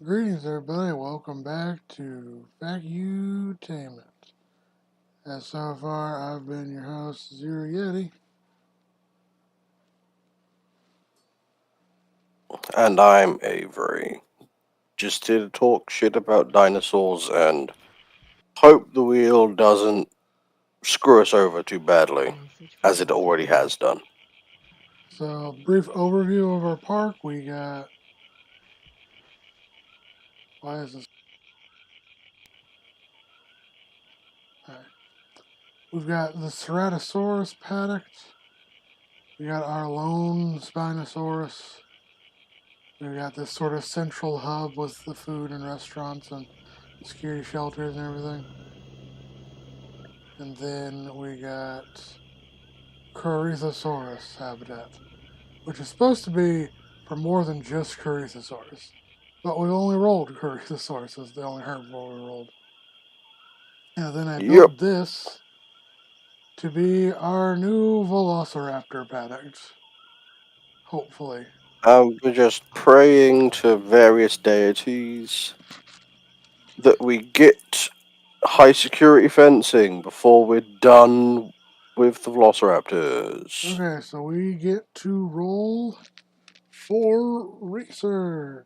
Greetings, everybody. Welcome back to Factutainment. As so far, I've been your host, Zero Yeti. And I'm Avery. Just here to talk shit about dinosaurs and hope the wheel doesn't screw us over too badly, as it already has done. So, brief overview of our park. We got. Why is this? Right. We've got the Ceratosaurus paddock. We got our lone Spinosaurus. We got this sort of central hub with the food and restaurants and security shelters and everything. And then we got Corythosaurus habitat, which is supposed to be for more than just Corythosaurus. But we only rolled Corythosaurus as the only herbivore we rolled. And then I Yep, built this to be our new Velociraptor paddock. Hopefully. we're just praying to various deities that we get high security fencing before we're done with the Velociraptors. Okay, so we get to roll for research.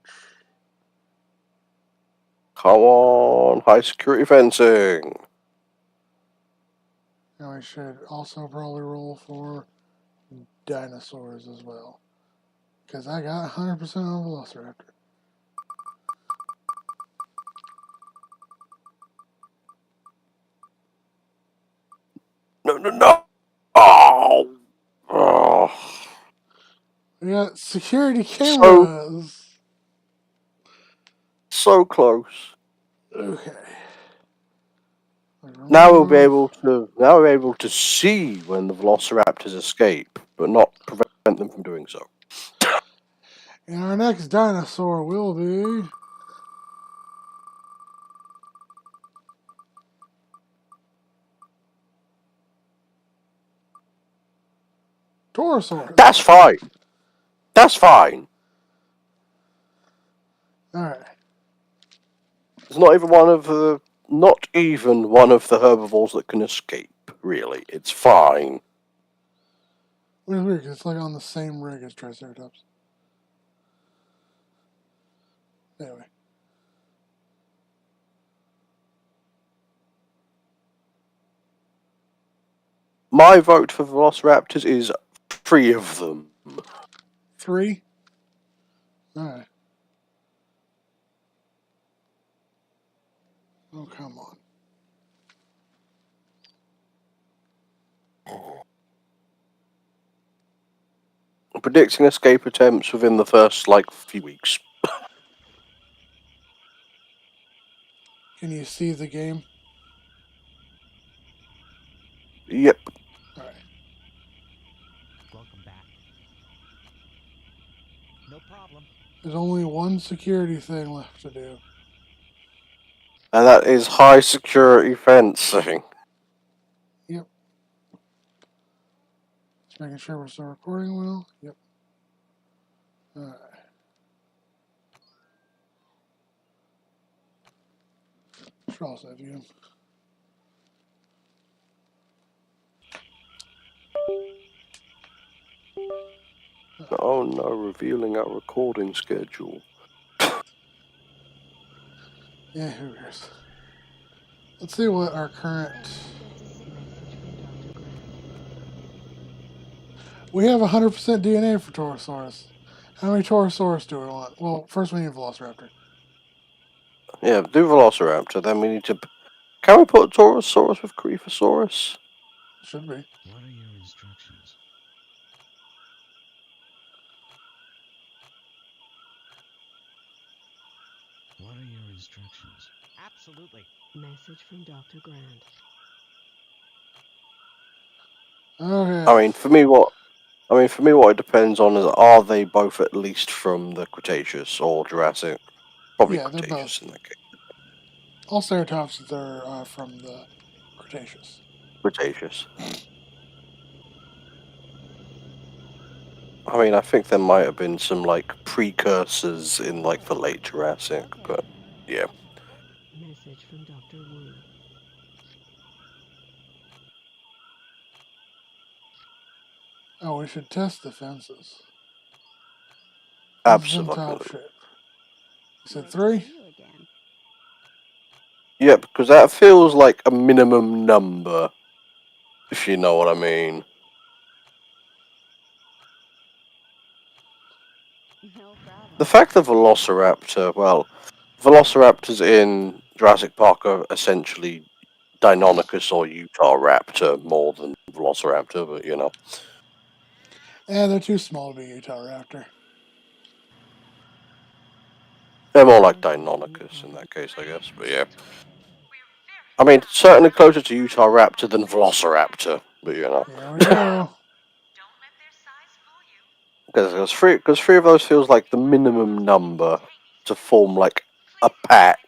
Come on, high security fencing. And we should also probably roll for dinosaurs as well. Because I got 100% on Velociraptor. No. Oh. We got security So cameras. so close. Okay. Now we're able to see when the velociraptors escape, but not prevent them from doing so. And our next dinosaur will be Torosaurus. That's fine. That's fine. Alright. It's not even one of the herbivores that can escape, really. It's fine. Which is weird, 'cause it's like on the same rig as Triceratops. Anyway. My vote for velociraptors is 3 of them. 3? Alright. Oh, come on. Predicting escape attempts within the first, few weeks. Can you see the game? Yep. Alright. Welcome back. No problem. There's only one security thing left to do. And that is high security fencing. Yep. Just making sure we're still recording well. Yep. Alright. Should also have you. Oh no, revealing our recording schedule. Yeah, who cares? Let's see what our current... We have 100% DNA for Torosaurus. How many Torosaurus do we want? Well, first we need Velociraptor. Yeah, do Velociraptor, then we need to... Can we put Dryosaurus with Creeposaurus? Should be. What are your instructions? What are your instructions? Absolutely. Message from Dr. Grant. Okay. I mean, for me, what it depends on is, are they both at least from the Cretaceous or Jurassic? Probably Yeah, they're Cretaceous both. in that case. All ceratopsids are from the Cretaceous. Cretaceous. I mean, I think there might have been some like precursors in like the late Jurassic, but yeah. Message from Dr. Wu. Oh, we should test the fences. Fences in top Absolutely. shape. You said Great to 3? see you again. Yeah, because that feels like a minimum number, if you know what I mean. No problem. The fact that Velociraptor, well, Velociraptors in Jurassic Park are essentially Deinonychus or Utah Raptor more than Velociraptor, but you know. Yeah, they're too small to be Utah Raptor. They're more like Deinonychus in that case, I guess, but yeah. I mean, certainly closer to Utah Raptor than Velociraptor, but you know. Here we go. Because three of those feels like the minimum number to form like a pack.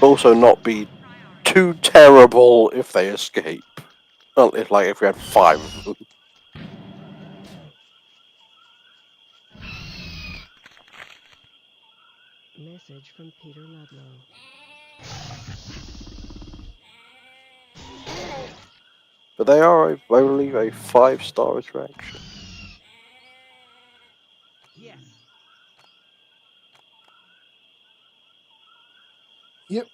Also, not be too terrible if they escape. Well, if we had 5 of them. Message from Peter Ludlow. But they are, I believe, a 5-star attraction. Yes. Yep.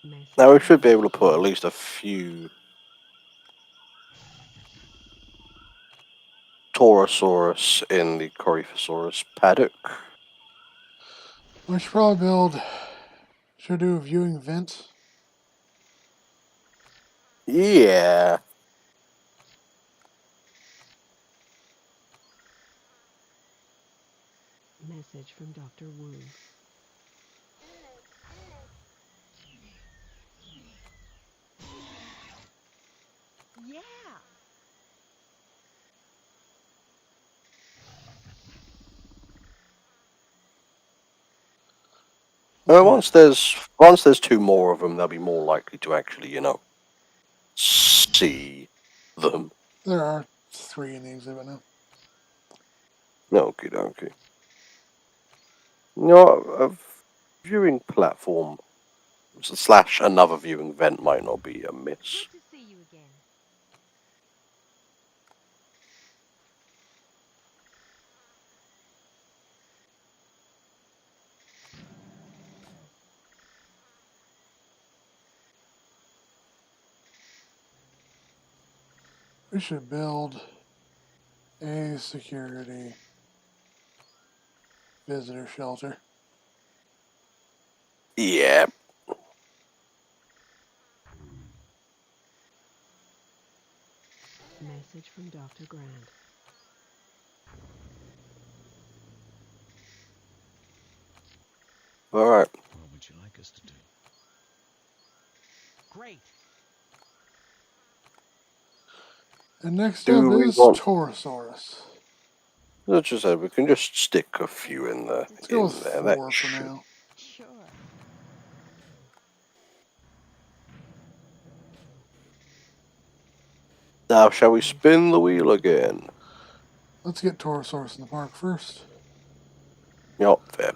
Message Now we from should be able to Dr. put at Wu. least a few Torosaurus in the Coryphosaurus paddock. We should probably build. Should do a viewing vent. Yeah. Message from Dr. Wu. Yeah. Okay. Once there's 2 more of them, they'll be more likely to actually, you know, see them. There are 3 in the exhibit now. Okie dokie. You know, a viewing platform / another viewing vent might not be amiss. Good to see you again. We should build a security visitor shelter. Yeah. Message from Dr. Grant. Alright. What would you like us to do? Great. And next Do up we is want... Torosaurus. Let's just say we can just stick a few in there. Let's go with That 4 for should... now. Sure. Now, shall we spin the wheel again? Let's get Torosaurus in the park first. Yup, fair.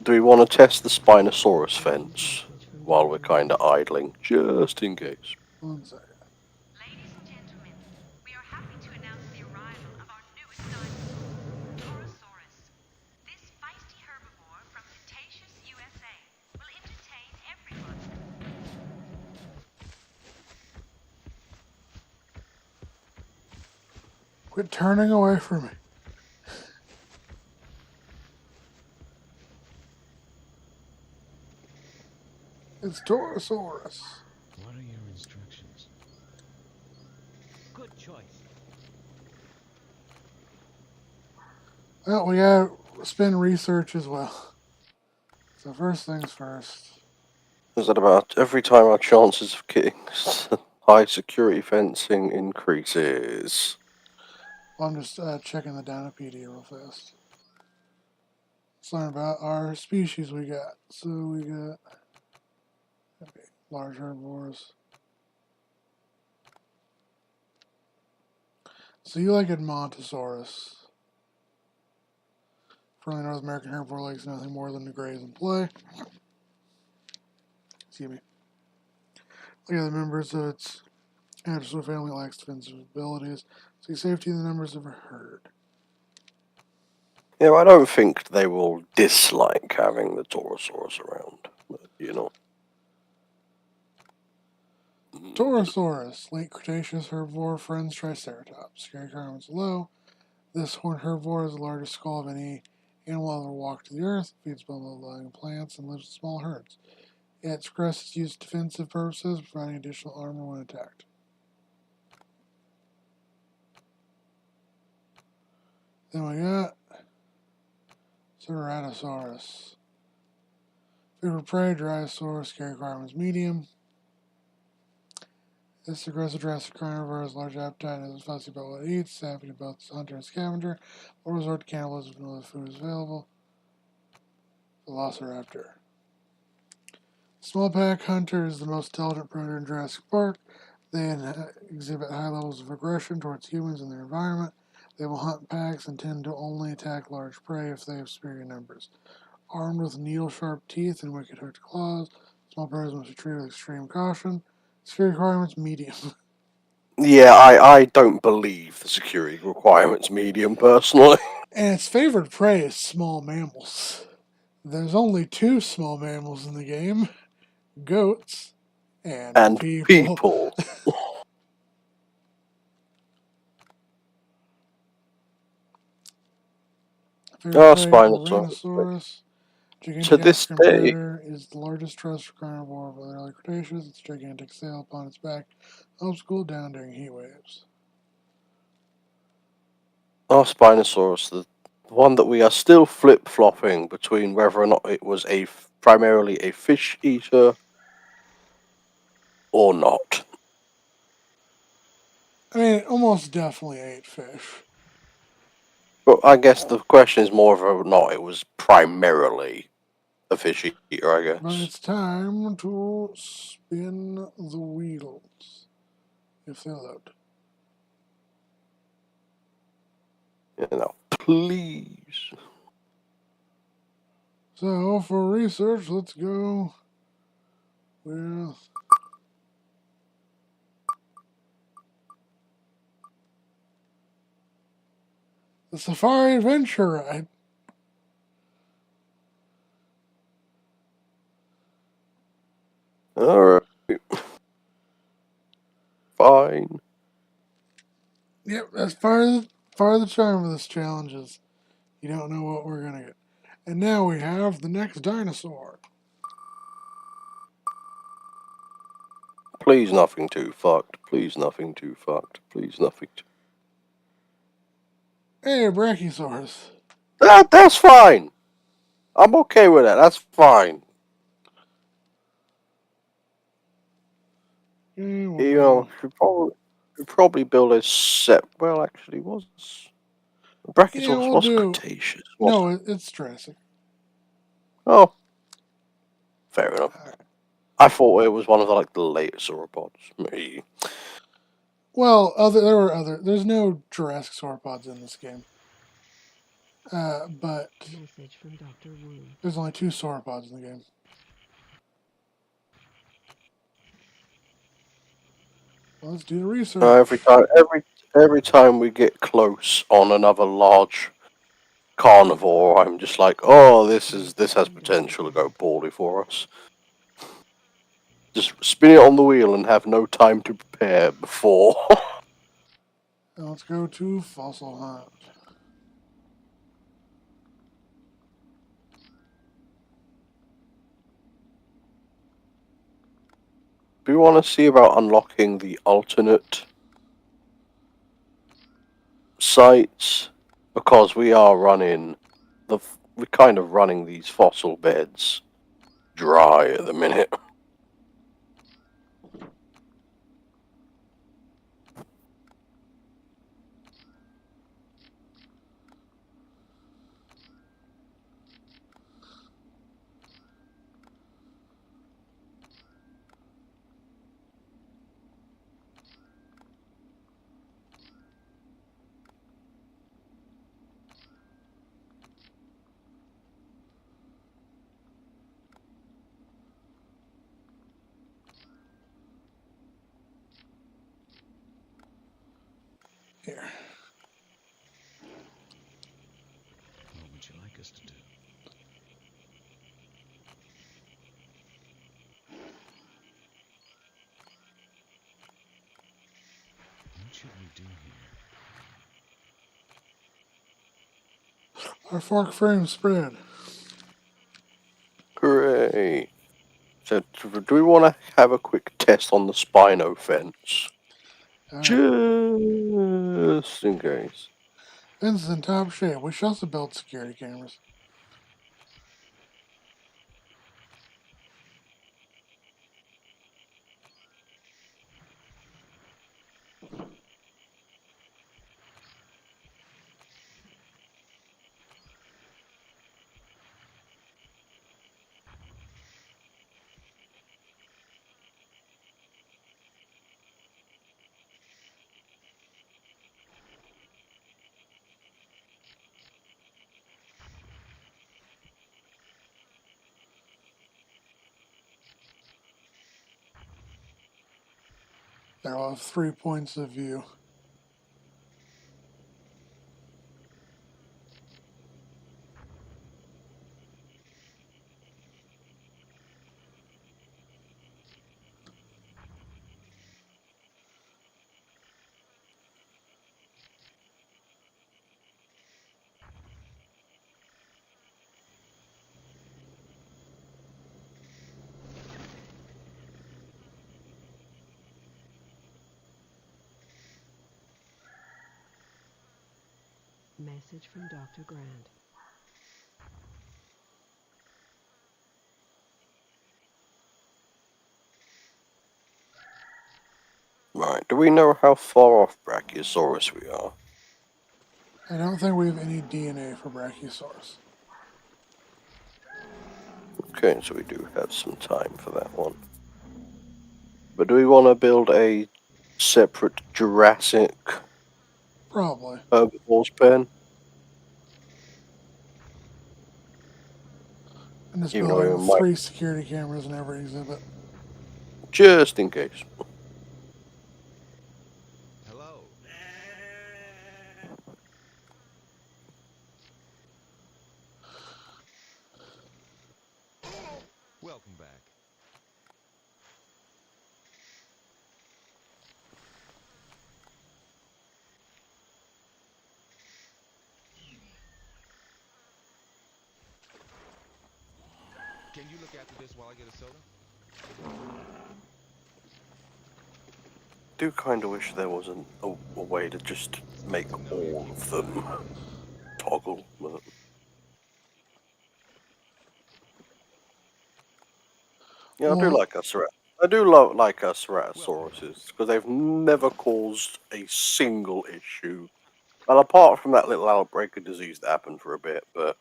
Do we want to test the Spinosaurus fence while we're kind of idling, just in case? 1 second. Ladies and gentlemen, we are happy to announce the arrival of our newest dinosaur, Dryosaurus. This feisty herbivore from Cretaceous USA will entertain everyone. Quit turning away from me. It's Torosaurus. What are your instructions? Good choice. Well, we gotta spin research as well. So first things first. Is that about every time our chances of getting high security fencing increases? I'm just checking the Dinopedia real fast. Let's learn about our species we got. So we got... Okay. large herbivores. So you like Edmontosaurus. Currently North American herbivore likes nothing more than to graze and play. Excuse me. Like the members of its Anderson family lacks defensive abilities, so safety in the numbers of a herd. Yeah, I don't think they will dislike having the Torosaurus around, but, you know. Dryosaurus, late Cretaceous herbivore, friends Triceratops. Scary requirements low. This horned herbivore has the largest skull of any animal ever walked to the earth, feeds on low-lying plants, and lives in small herds. Its crest is used for defensive purposes, providing additional armor when attacked. Then we got Ceratosaurus. Favorite prey, Dryosaurus, scary requirements medium. This aggressive Jurassic carnivore has large appetite and is fussy about what it eats, savvy to both hunter and scavenger, will resort to cannibalism if no other food is available. Velociraptor. Small pack hunter is the most intelligent predator in Jurassic Park. They exhibit high levels of aggression towards humans and their environment. They will hunt packs and tend to only attack large prey if they have superior numbers. Armed with needle-sharp teeth and wicked-hooked claws, small predators must be treated with extreme caution. Security requirements medium. Yeah, I don't believe the security requirements medium, personally. And its favorite prey is small mammals. There's only two small mammals in the game: goats and And people. people. Favorite Oh, prey, Spinosaurus. Tyrannosaurus. To Gigantic this African day, predator is the largest terrestrial carnivore of the early Cretaceous. Its gigantic sail upon its back helps cool down during heat waves. our Spinosaurus, the one that we are still flip-flopping between whether or not it was primarily a fish eater or not. I mean, it almost definitely ate fish. But I guess the question is more whether or not it was primarily a fish eater, I But guess. it's time to spin the wheels, if they load. You know, please. So, for research, let's go with the Safari Adventure Ride. Alright. Fine. Yep, that's part of the charm of this challenge is you don't know what we're gonna get. And now we have the next dinosaur. Please nothing too fucked. Please nothing too fucked. Please nothing too... Hey, Brachiosaurus. That's fine. I'm okay with that. That's fine. Yeah, we'll You go. know, should probably build a set. Well, actually, was Yeah, Brachiosaurus we'll was do. Cretaceous, No, wasn't it? it's Jurassic. Oh, fair enough. Alright. I thought it was one of the later sauropods. Me. Well, there's no Jurassic sauropods in this game. But Message from Dr. Wu. there's only two sauropods in the game. Well, let's do the research. Every time we get close on another large carnivore, I'm just like, oh, this has potential to go poorly for us. Just spin it on the wheel and have no time to prepare before. Now let's go to Fossil Hunt. Do you want to see about unlocking the alternate sites? Because we're kind of running these fossil beds dry at the minute. Here. What would you like us to do? What should we do here? Our fork frame spread. Hooray! So, do we want to have a quick test on the Spino fence? Alright. Just in case. Fence is in top shape. We should also build security cameras. They'll have 3 points of view. Message from Dr. Grant. Right, do we know how far off Brachiosaurus we are? I don't think we have any DNA for Brachiosaurus. Okay, so we do have some time for that one. But do we want to build a separate Jurassic Probably. herbivores pen? And just Even though building we might- 3 security cameras in every exhibit. Just in case. Hello. Welcome back. Can you look after this while I get a soda? Do kind of wish there was a way to just make all of them toggle. But... Yeah, I do Well- like us. I do like us Ceratosaurus because they've never caused a single issue. Well, apart from that little outbreak of disease that happened for a bit, but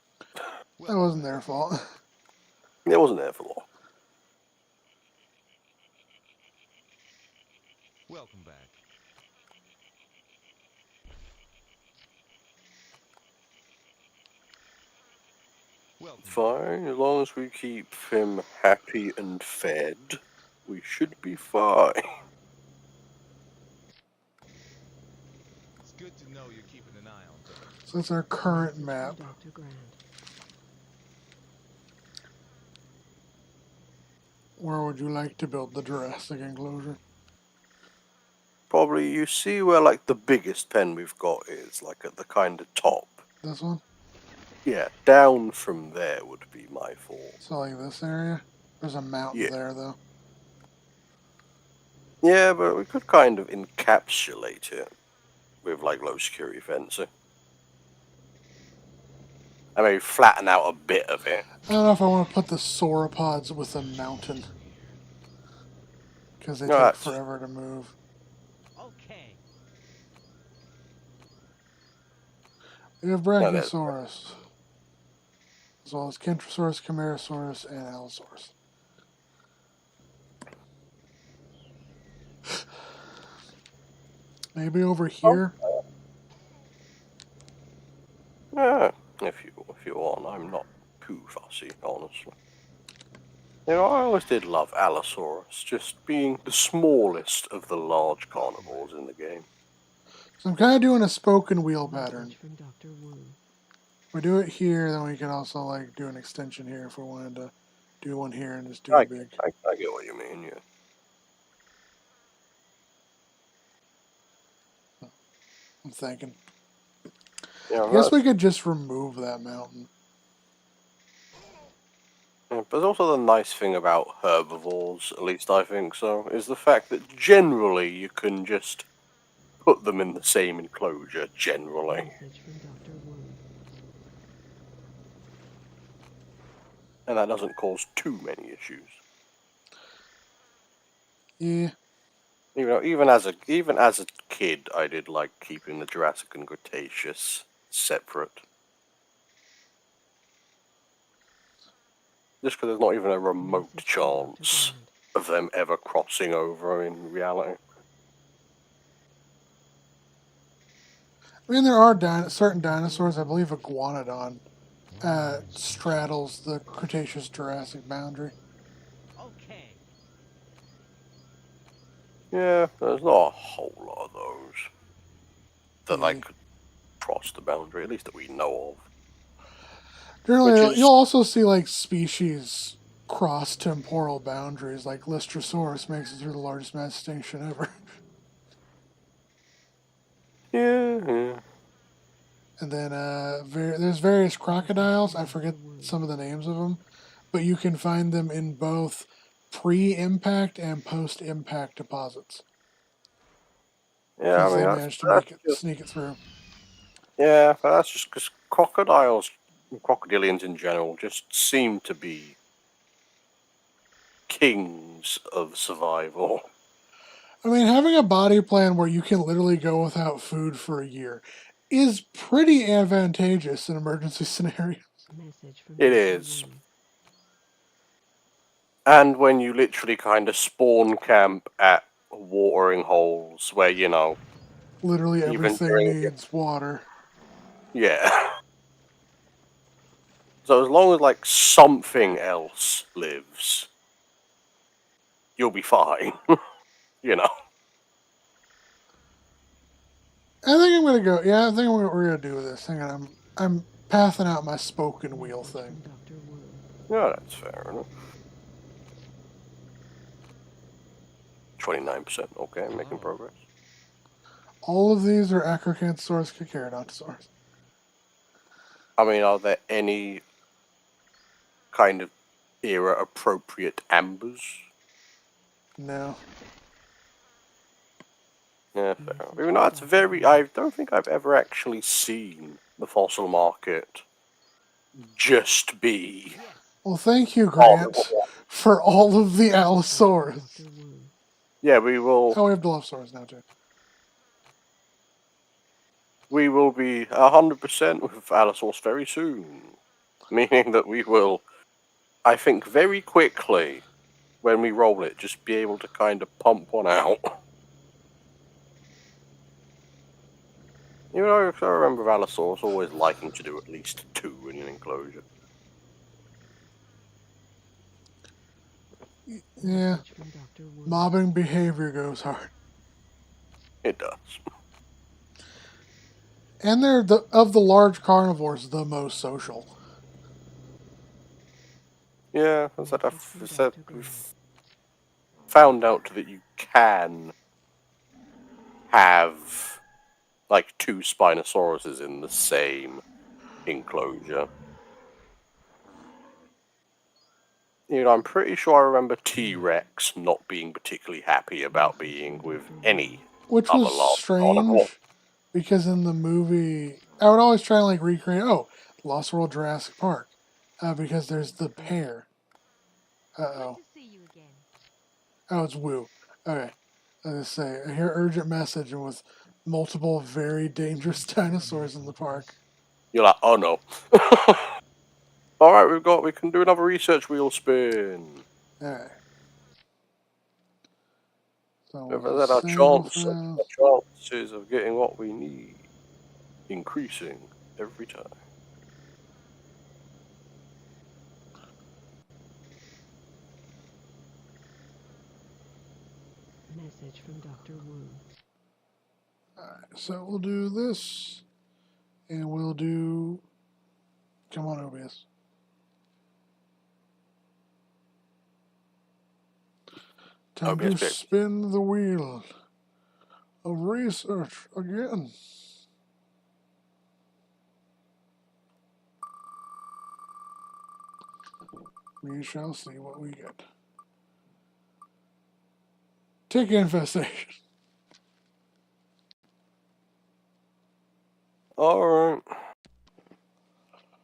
That wasn't their fault. it wasn't there for long. Welcome back. Welcome. Fine, as long as we keep him happy and fed, we should be fine. It's good to know you're keeping an eye on things. So that's our current Message map. from Dr. Grant. Where would you like to build the Jurassic enclosure? Probably you see where like the biggest pen we've got is, like at the kind of top. This one? Yeah, down from there would be my thought. So like this area? There's a mountain Yeah. there though. Yeah, but we could kind of encapsulate it with like low security fencing. I mean, flatten out a bit of it. I don't know if I want to put the sauropods with a mountain. Because they No, take that's- forever to move. Okay. We have No, that's- Brachiosaurus. As well as Kentrosaurus, Camarasaurus, and Allosaurus. Maybe over here? Yeah, if you want, I'm not too fussy, honestly. You know, I always did love Allosaurus, just being the smallest of the large carnivores in the game. So I'm kind of doing a spoken wheel pattern. Message from Dr. Wu. We do it here, then we can also like do an extension here if we wanted to do one here and just do I it big. get what you mean, yeah. I'm thinking. Yeah, I guess we could just remove that mountain. yeah, but also the nice thing about herbivores, at least I think so, is the fact that generally you can just put them in the same enclosure, generally. Message from Dr. Wu. And that doesn't cause too many issues. Yeah. You know, even as a kid, I did like keeping the Jurassic and Cretaceous separate. Just because there's not even a remote Message from Dr. chance Grant. of them ever crossing over in reality. I mean, there are certain dinosaurs. I believe Iguanodon straddles the Cretaceous-Jurassic boundary. Okay. Yeah, there's not a whole lot of those that like Yeah. could cross the boundary, at least that we know of. Generally, Which is- you'll also see like species cross temporal boundaries, like Lystrosaurus makes it through the largest mass extinction ever. Yeah. And then there's various crocodiles. I forget some of the names of them, but you can find them in both pre-impact and post-impact deposits Yeah, because I mean, they that's managed to just, sneak it through. yeah, but that's just because crocodiles, crocodilians in general, just seem to be kings of survival. I mean, having a body plan where you can literally go without food for a year is pretty advantageous in emergency scenarios. Message from It Dr. is. Wu. And when you literally kind of spawn camp at watering holes where, you know, Literally even everything during, needs water. yeah. So as long as like something else lives, you'll be fine. You know. I think I'm gonna go. Yeah, I think we're gonna do this. Hang on, I'm pathing out my spoken wheel Message thing. from Dr. Wu. Yeah, that's fair enough. 29%. Okay, making progress. All of these are Acrocanthosaurus, Carcharodontosaurus. I mean, are there any kind of era appropriate ambers? No. Yeah, fair. Even though that's very, I don't think I've ever actually seen the fossil market just be. Well, thank you, Grant, for all of the Allosaurus. Dr. Wu. Yeah, we will. Oh, we have Dilophosaurus now too. We will be 100% with Allosaurus very soon. Meaning that we will, I think, very quickly, when we roll it, just be able to kind of pump one out. You know, I remember Allosaurus always liking to do at least 2 in an enclosure. Yeah, Message from Dr. Wu. mobbing behavior goes hard, It does. and they're of the large carnivores the most social. Yeah, as I said, we've found out that you can have like 2 Spinosauruses in the same enclosure. You know, I'm pretty sure I remember T-Rex not being particularly happy about being with any Which other was large carnivore. strange, because in the movie, I would always try and like recreate, Lost World Jurassic Park, because there's the pair. Uh-oh. Good to see you again. Oh, it's Woo. Okay. I was gonna say, I hear urgent message and with multiple very dangerous dinosaurs in the park. You're like, oh no. Alright, we can do another research wheel spin. Alright. So Our we'll save this. chances of getting what we need increasing every time. Message from Dr. Wu. Alright. so we'll do this, and we'll do. Come on, OBS. Time to OBS pick. spin the wheel of research again. We shall see what we get. Tick infestation. Alright.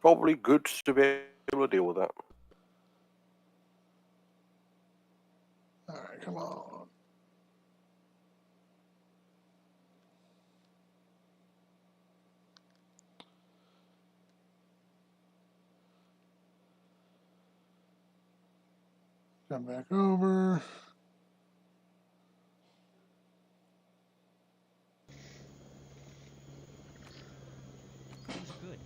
Probably good to be able to deal with that. Alright, come on. Come back over. Seems good.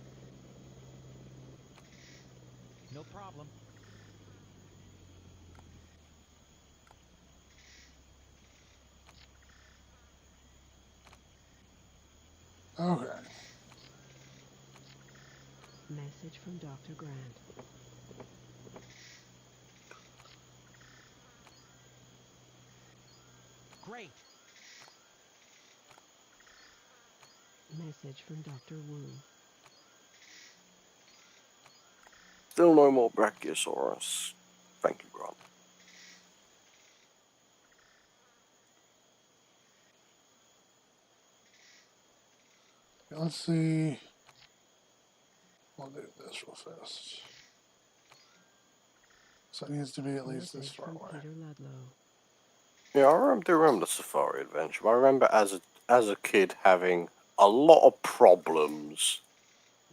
No problem. Okay. Message from Dr. Grant. Great. Message from Dr. Wu. Still no more Brachiosaurus. Thank you, Grant. Let's see. We'll do this real fast. So it needs to be at least this Message far from away. Peter Ludlow. Yeah, I do remember the Safari Adventure. I remember as a kid having a lot of problems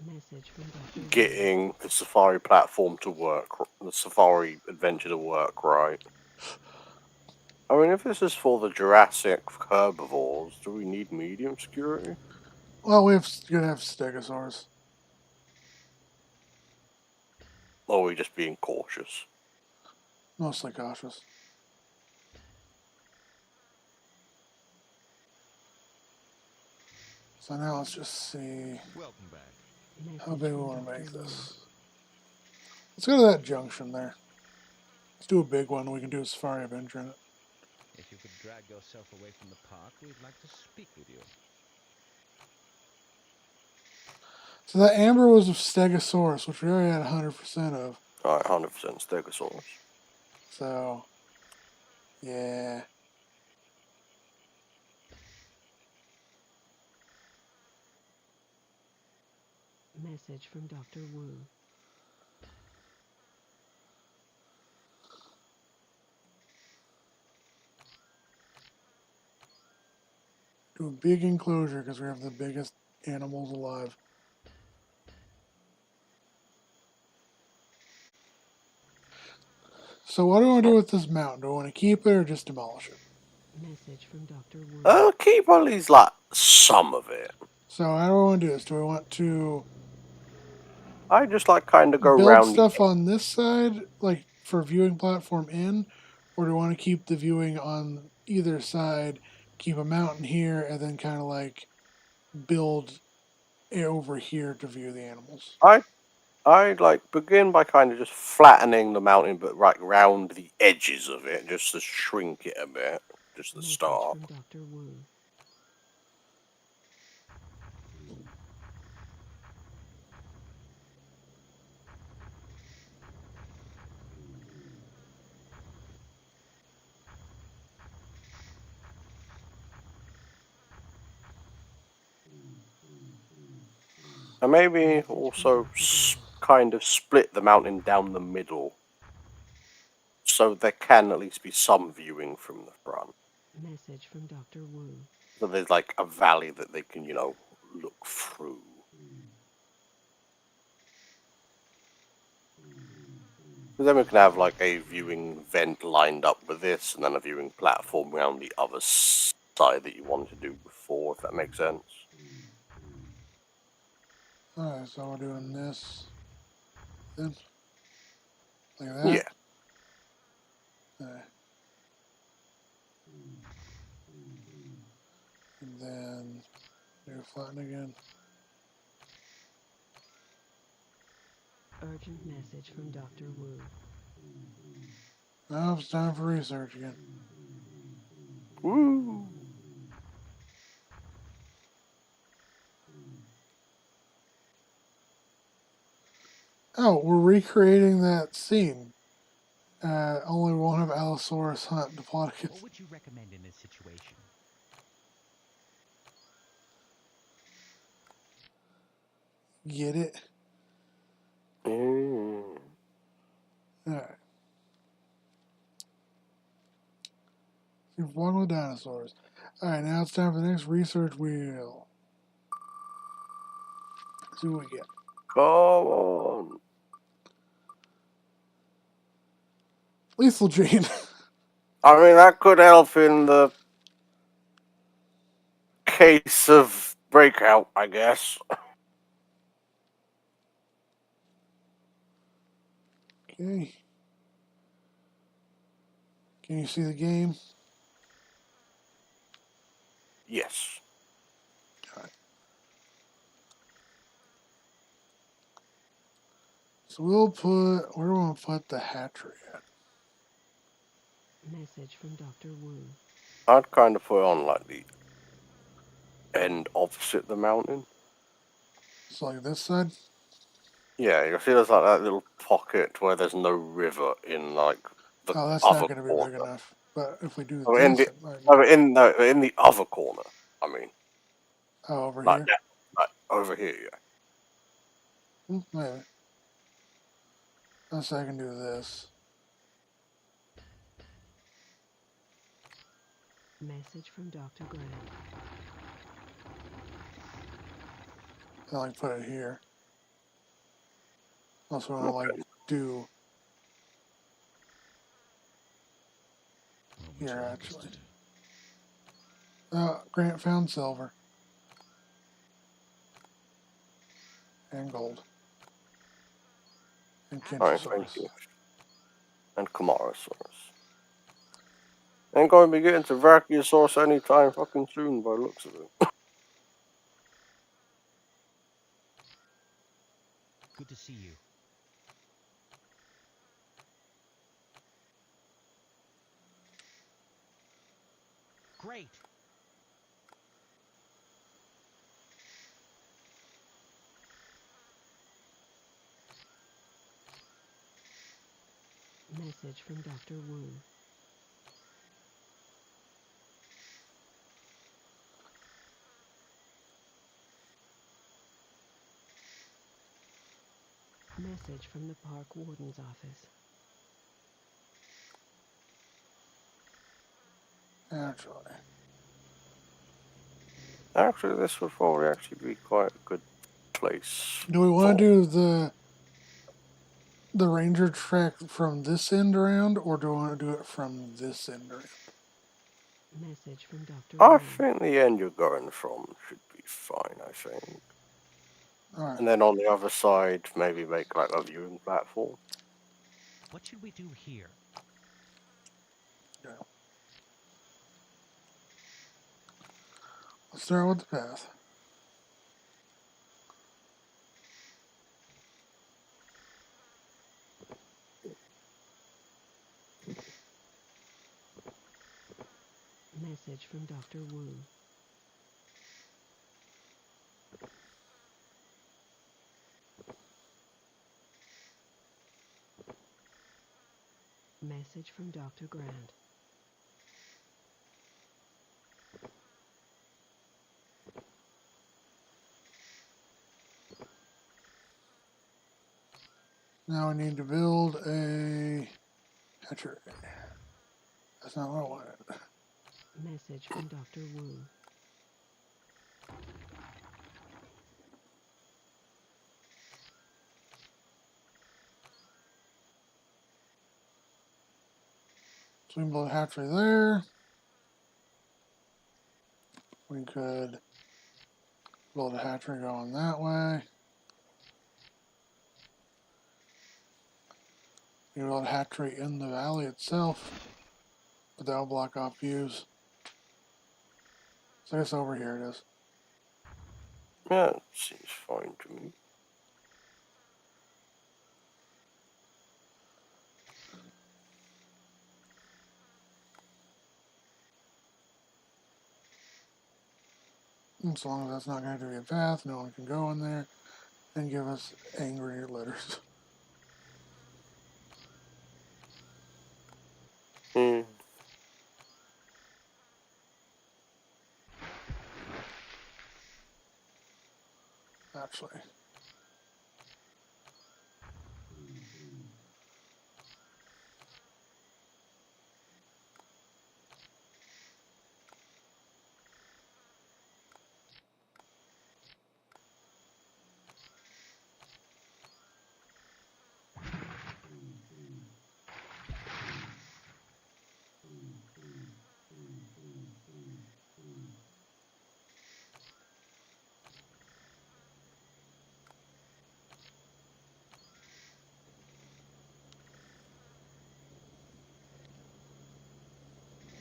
Message from Dr. Wu. getting the Safari platform to work, the Safari Adventure to work right. I mean, if this is for the Jurassic herbivores, do we need medium security? Well, we're gonna have Stegosaurus. Or are we just being cautious? Mostly cautious. So now let's just see Welcome back. Message how big we from want to Dr. make Wu. this. Let's go to that junction there. Let's do a big one. We can do a Safari Adventure in it. If you could drag yourself away from the park, we'd like to speak with you. So that amber was of Stegosaurus, which we already had 100% of. Alright, 100% Stegosaurus. So, yeah. Message from Dr. Wu. Do a big enclosure because we have the biggest animals alive. So what do I want to do with this mountain? Do I want to keep it or just demolish it? Message from Dr. Wu. Keep at least, like, some of it. So how do I want to do this? Do I want to I just, like, kind of go build around stuff on this side, like for viewing platform in, or do I want to keep the viewing on either side, keep a mountain here, and then kind of like build it over here to view the animals? I like begin by kind of just flattening the mountain, but right round the edges of it, just to shrink it a bit, just to Message start. from Dr. Wu. And maybe Message from also Dr. Grant. kind of split the mountain down the middle, so there can at least be some viewing from the front. Message from Dr. Wu. So there's like a valley that they can, look through. Because then we can have like a viewing vent lined up with this, and then a viewing platform around the other side that you wanted to do before, if that makes sense. Alright, so we're doing this. Then, like that? Yeah. Alright. And then Do flatten again. Urgent message from Dr. Wu. Now it's time for research again. Woo! Oh, we're recreating that scene. Only we won't have Allosaurus hunt Diplodocus. What would you recommend in this situation? Get it? Mm. Alright. You've won with dinosaurs. Alright, now it's time for the next research wheel. Let's see what we get. Come on. Lethal gene. I mean, that could help in the case of breakout, I guess. Okay. Can you see the game? Yes. Alright. So we'll put, where do we want to put the hatchery at? Message from Dr. Wu. I'd kind of put it on like the end opposite the mountain. So like this side? Yeah, you see there's like that little pocket where there's no river in like the Oh, that's other not going to be corner. big enough. But if we do Oh, in this, the it might be. oh, in the other corner. I mean, Oh, over like here? that, like over here. Yeah. Maybe. Unless I can do this. Message from Dr. Grant. I like put it here. Also, I like do here actually. Grant found silver and gold and Alright, thank Kintosaurus. you. And Camarasaurus. Ain't going to be getting to Brachiosaurus anytime fucking soon by the looks of it. Good to see you. Great. Message from Dr. Wu. Message from the park warden's office. Actually, this would probably actually be quite a good place. Do we want to do the ranger track from this end around, or do we want to do it from this end around? Message from Dr. I Wu. think the end you're going from should be fine, I think. Alright. And then on the other side, maybe make like a viewing platform. What should we do here? Yeah. Let's start with the path. Message from Dr. Wu. Message from Dr. Grant. Now we need to build a hatchery. That's not what I wanted. Message from Dr. Wu. So we can build a hatchery there. We could build a hatchery going that way. We can build a hatchery in the valley itself, but that'll block off views. So I guess over here it is. Yeah, it seems fine to me. As long as that's not going to be a path, no one can go in there and give us angry letters. Hmm. Actually.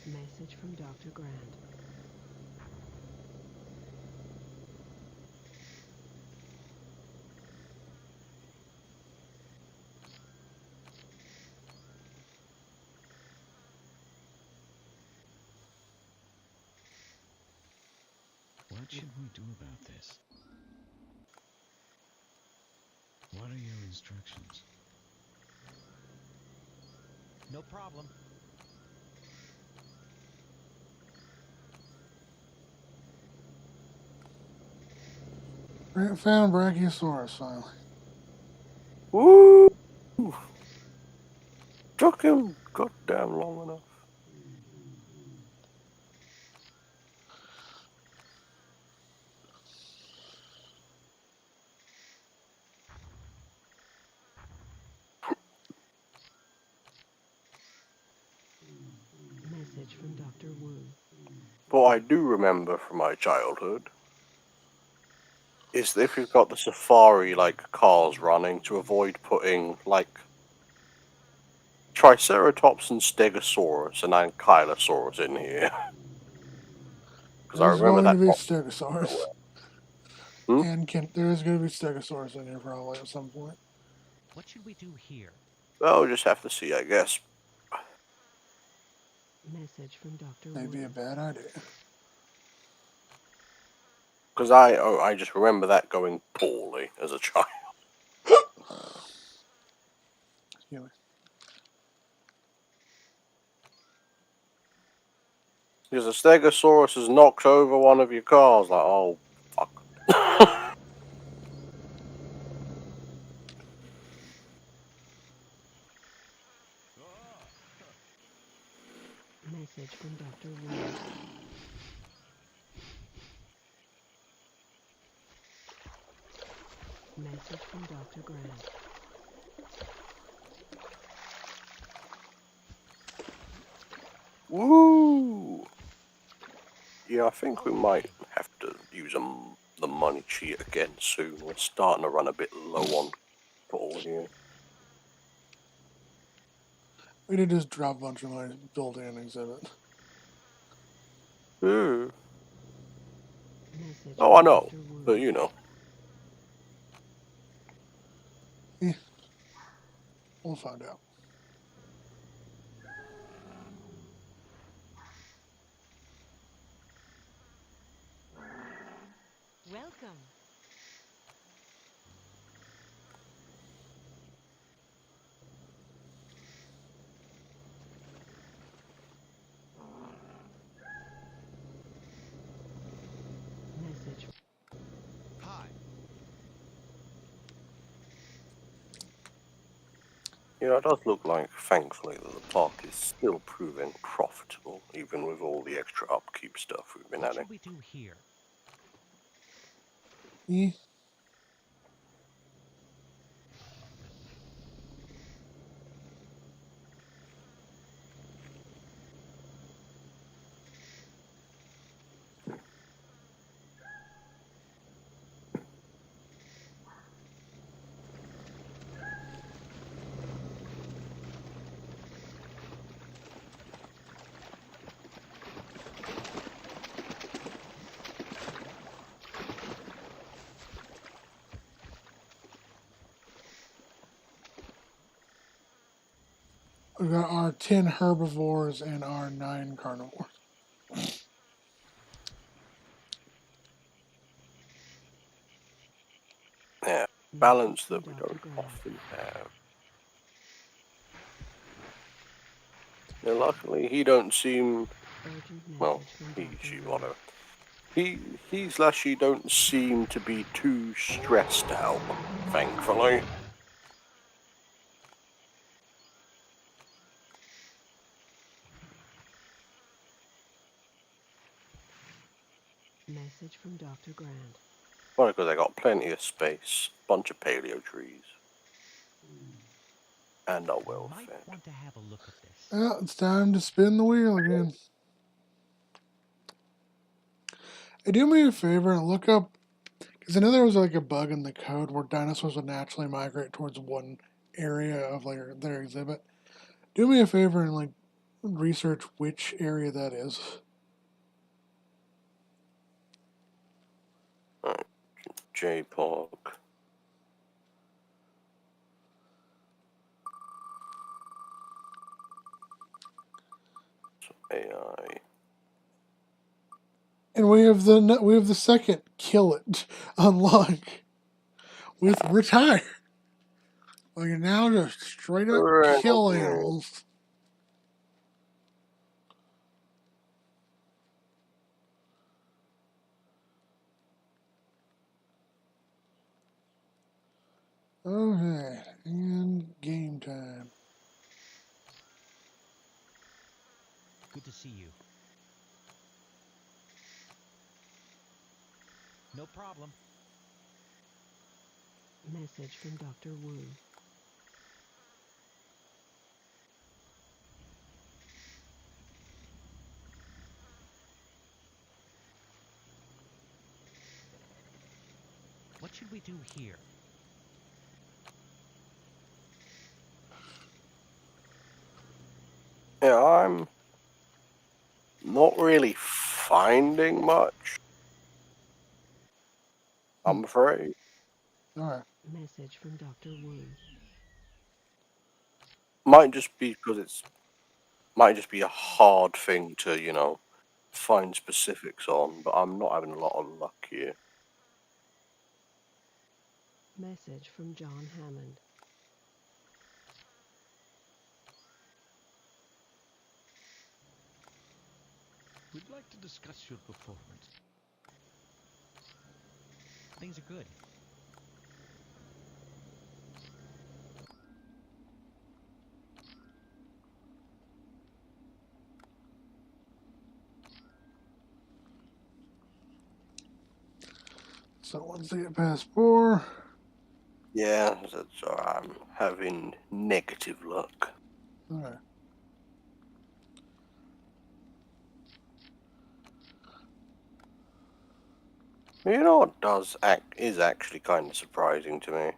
Message from Dr. Grant. What should we do about this? What are your instructions? No problem. Found Brachiosaurus finally. Woo! Took him goddamn long enough. Message from Dr. Wu. What I do remember from my childhood is that if you've got the safari like cars running, to avoid putting like Triceratops and Stegosaurus and Ankylosaurus in here. Because I There's remember going that. to be Stegosaurus. Hmm? And there is going to be Stegosaurus in here probably at some point. What should we do here? Well, we'll just have to see, I guess. Message from Dr. Maybe Wu. a bad idea. Because I just remember that going poorly as a child. Excuse me. Because the Stegosaurus has knocked over one of your cars. Like, oh, fuck. Message from Dr. Wu. Message from Dr. Grant. Woo! Yeah, I think we might have to use the money cheat again soon. We're starting to run a bit low on ball here. We did just drop a bunch of money building an exhibit. Ooh. Message Oh, I from know. Dr. Wu. But, you know. We'll find out. Welcome. Message. Hi. Yeah, it does look like, thankfully, that the park is still proving profitable, even with all the extra upkeep stuff we've been What adding. should we do here? Eh. We got our 10 herbivores and our 9 carnivores. Yeah, Message balance from that we Dr. don't Grant. often have. Now, luckily, he don't seem, Urgent well, message from he, Dr. she, Wu. whatever. He slash she don't seem to be too stressed out, thankfully. Message from Dr. Grant. Well, because they got plenty of space, bunch of paleo trees, and are well Might fed. want to have a look at this. Well, it's time to spin the wheel again. Hey, do me a favor and look up, because I know there was like a bug in the code where dinosaurs would naturally migrate towards one area of their exhibit. Do me a favor and like research which area that is. Alright, JPOG. AI. And we have the second kill it unlock with retire. We can now just straight up kill animals. Okay, and game time. Good to see you. No problem. Message from Dr. Wu. What should we do here? Yeah, I'm not really finding much, I'm afraid. Alright. Message from Dr. Wu. Might just be because might just be a hard thing to, find specifics on, but I'm not having a lot of luck here. Message from John Hammond. We'd like to discuss your performance. Things are good. So once they get past 4. Yeah, so I'm having negative luck. Alright. You know what is actually kind of surprising to me?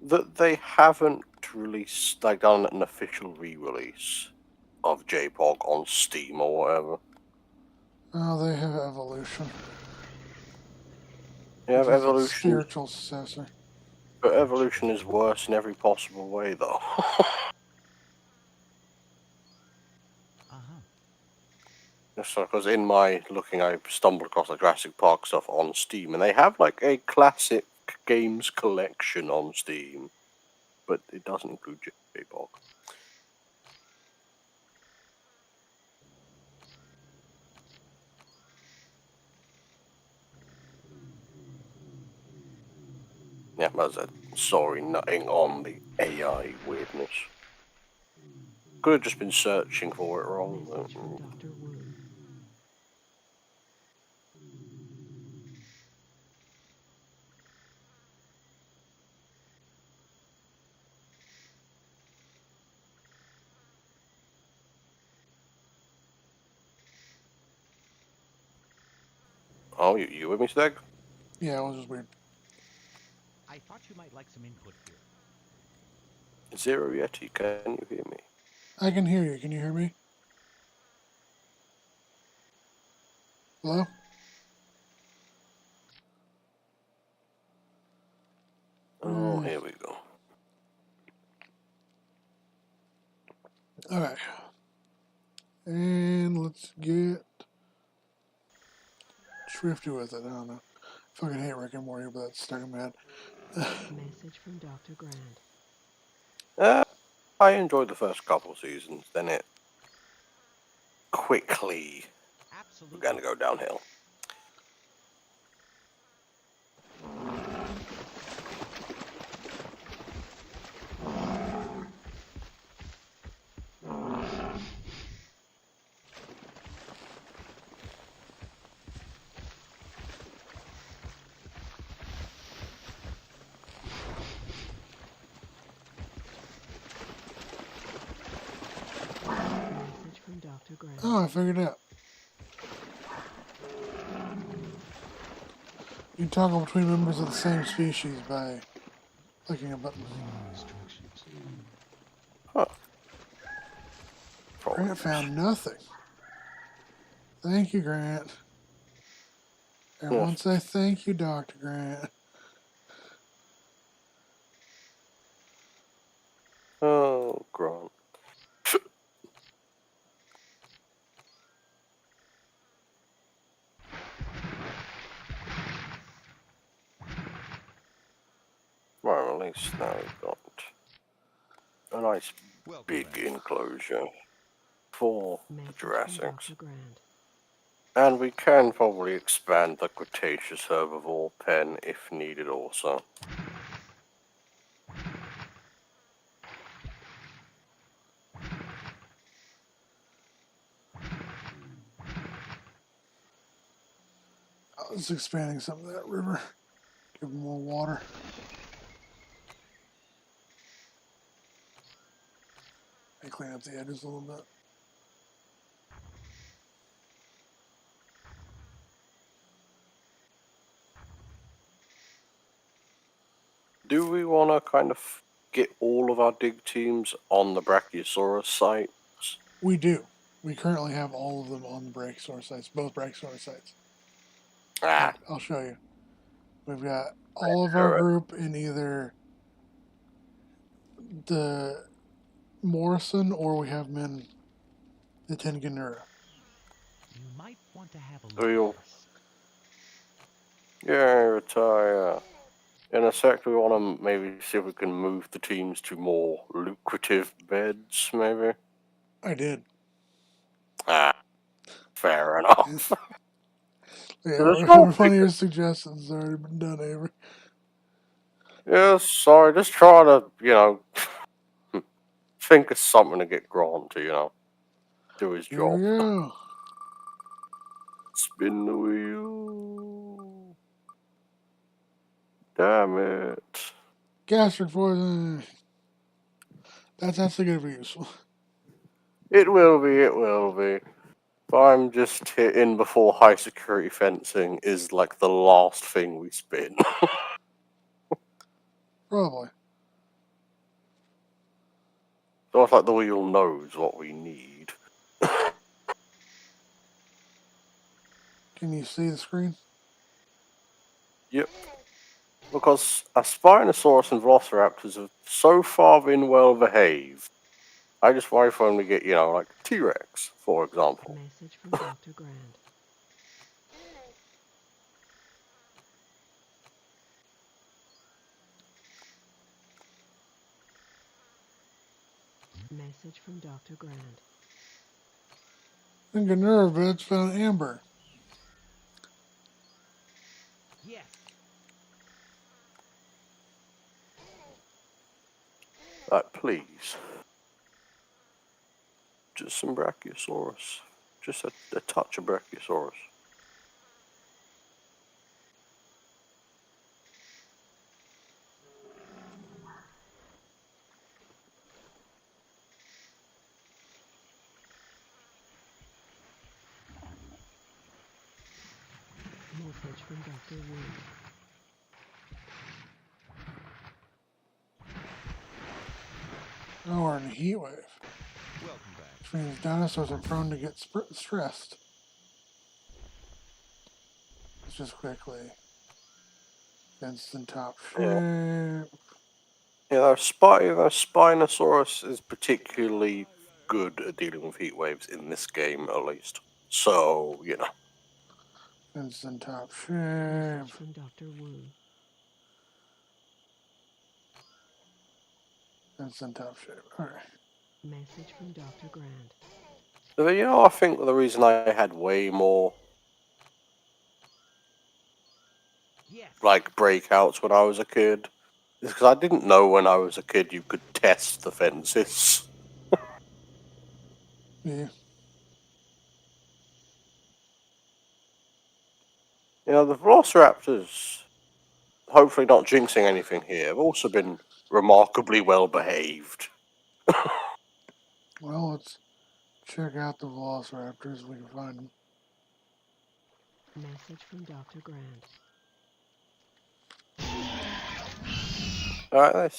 That they haven't released, like, done an official re-release of JPOG on Steam or whatever. Oh, they have Evolution. Yeah, Which is its Evolution, spiritual successor. but Evolution is worse in every possible way, though. Uh-huh. Just because in my looking, I stumbled across the Jurassic Park stuff on Steam, and they have like a classic games collection on Steam, but it doesn't include JPOG. Yeah, that's it. Sorry, nothing on the AI weirdness. Could have just been searching for it wrong. Message from Dr. Wu. Oh, you with me, Steg? Yeah, it was just weird. I thought you might like some input here. Zero Yeti, can you hear me? I can hear you. Can you hear me? Hello? Oh, here we go. Alright. And let's get Swifty with it. I don't know. Fucking hate Rick and Morty, but that's stuck in my head. Message from Dr. Grant. I enjoyed the first couple seasons, then it quickly Absolutely. began to go downhill. Message from Dr. Grant. Oh, I figured it out. You can toggle between members of the same species by clicking a button. Instructions. Huh. Grant found nothing. Thank you, Grant. Everyone Yes. say thank you, Dr. Grant. Oh, Grant. Well, at least now we've got a nice Welcome big back. enclosure for the Message from Jurassics. Dr. Grant. And we can probably expand the Cretaceous herbivore pen if needed also. I was expanding some of that river. Give them more water. And clean up the edges a little bit. Do we want to kind of get all of our dig teams on the Brachiosaurus site? We do. We currently have all of them on the Brachiosaurus sites, both Brachiosaurus sites. Ah, I'll show you. We've got all of our group in either the Morrison or we have them in the Tenganura. You might want to have a do you? look at this. Yeah, retire. In a sec, we want to maybe see if we can move the teams to more lucrative beds, maybe? I did. Ah, fair enough. Yeah, one of your suggestions has already been done, Avery. Yeah, sorry, just trying to, think of something to get Grant to, do his Here job. we go. Spin the wheel. Damn it. Gastric poison. That's actually going to be useful. It will be, it will be. But I'm just hitting before high security fencing is like the last thing we spin. Probably. So it's like the wheel knows what we need. Can you see the screen? Yep. Because a Spinosaurus and Velociraptors have so far been well behaved. I just worry for them to get, like T-Rex, for example. Message from Dr. Grant. Message from Dr. Grant. Think a nerve beds found amber. Yes. Please. Just some Brachiosaurus. Just a touch of Brachiosaurus. Message from Dr. Wood. Oh, we're in a heat wave. Welcome back. Which means dinosaurs are prone to get stressed. Let's just quickly. Fenced in top shape. Yeah, Spinosaurus is particularly good at dealing with heat waves in this game, at least. So, you know. It's in top Message shape. from Dr. Wu. It's in top shape. Alright. Message from Dr. Grant. So, you know, I think the reason I had way more, Yes. like, breakouts when I was a kid is because I didn't know when I was a kid you could test the fences. Yeah. You know, the velociraptors, hopefully not jinxing anything here, have also been remarkably well behaved. Well, let's check out the velociraptors. We can find them. Message from Dr. Grant. Alright, they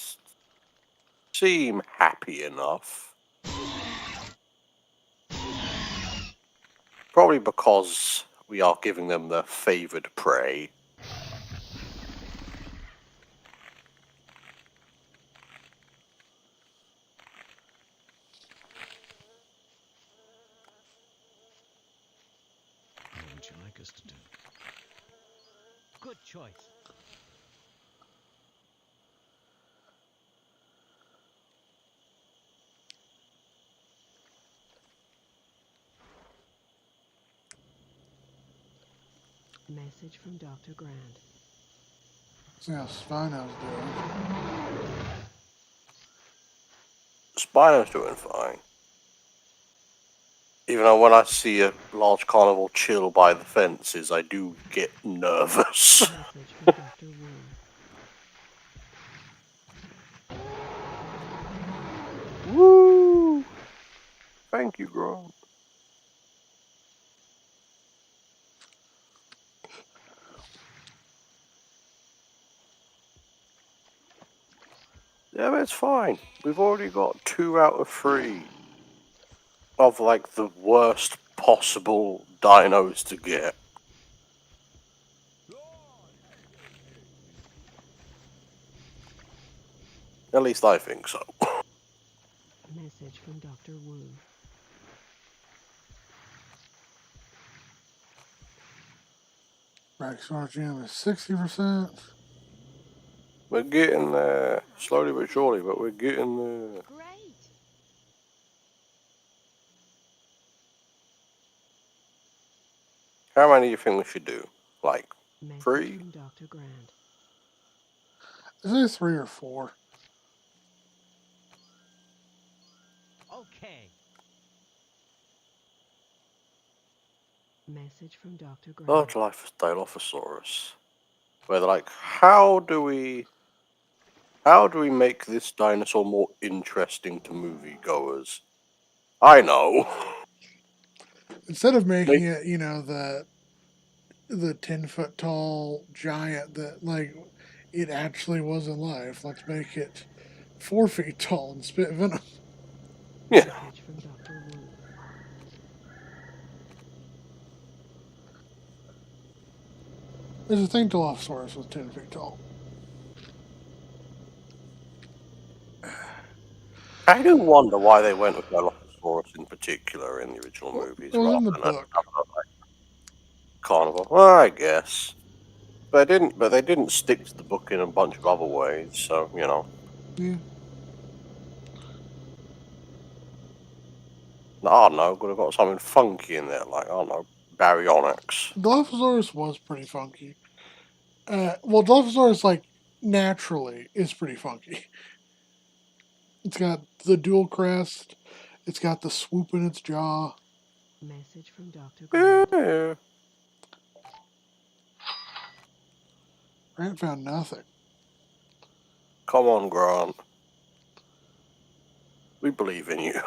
seem happy enough. Probably because we are giving them the favoured prey. What would you like us to do? Good choice. Message from Dr. Grant. See how Spino's doing. Spino's doing fine. Even though when I see a large carnival chill by the fences, I do get nervous. Message from Dr. Wu. Woo! Thank you, Grant. Yeah, but it's fine. We've already got 2 out of 3 of, like, the worst possible dinos to get. At least I think so. Message from Dr. Wu. Brachiosaurus genome is 60%. We're getting there. Slowly but surely, but we're getting there. Great. How many do you think we should do? Like, Message 3? from Dr. Grant. Is it 3 or 4? Okay. Message from Dr. Grant. Large life Dilophosaurus. Where they're like, how do we make this dinosaur more interesting to moviegoers? I know. Instead of making it, you know, the 10-foot tall giant that, like, it actually was alive, let's make it 4 feet tall and spit venom. Yeah. Message from Dr. Wu. There's a thing Dilophosaurus was 10 feet tall. I do wonder why they went with Dilophosaurus in particular in the original Well, movies it was in the rather than book. another, like, carnivore. Well, I guess. But they didn't stick to the book in a bunch of other ways, so, you know. Yeah. I don't know, could have got something funky in there, like, I don't know, baryonyx. Dilophosaurus was pretty funky. Well, Dilophosaurus, like, naturally is pretty funky. It's got the dual crest. It's got the swoop in its jaw. Message from Dr. Grant. Yeah. Grant found nothing. Come on, Grant. We believe in you.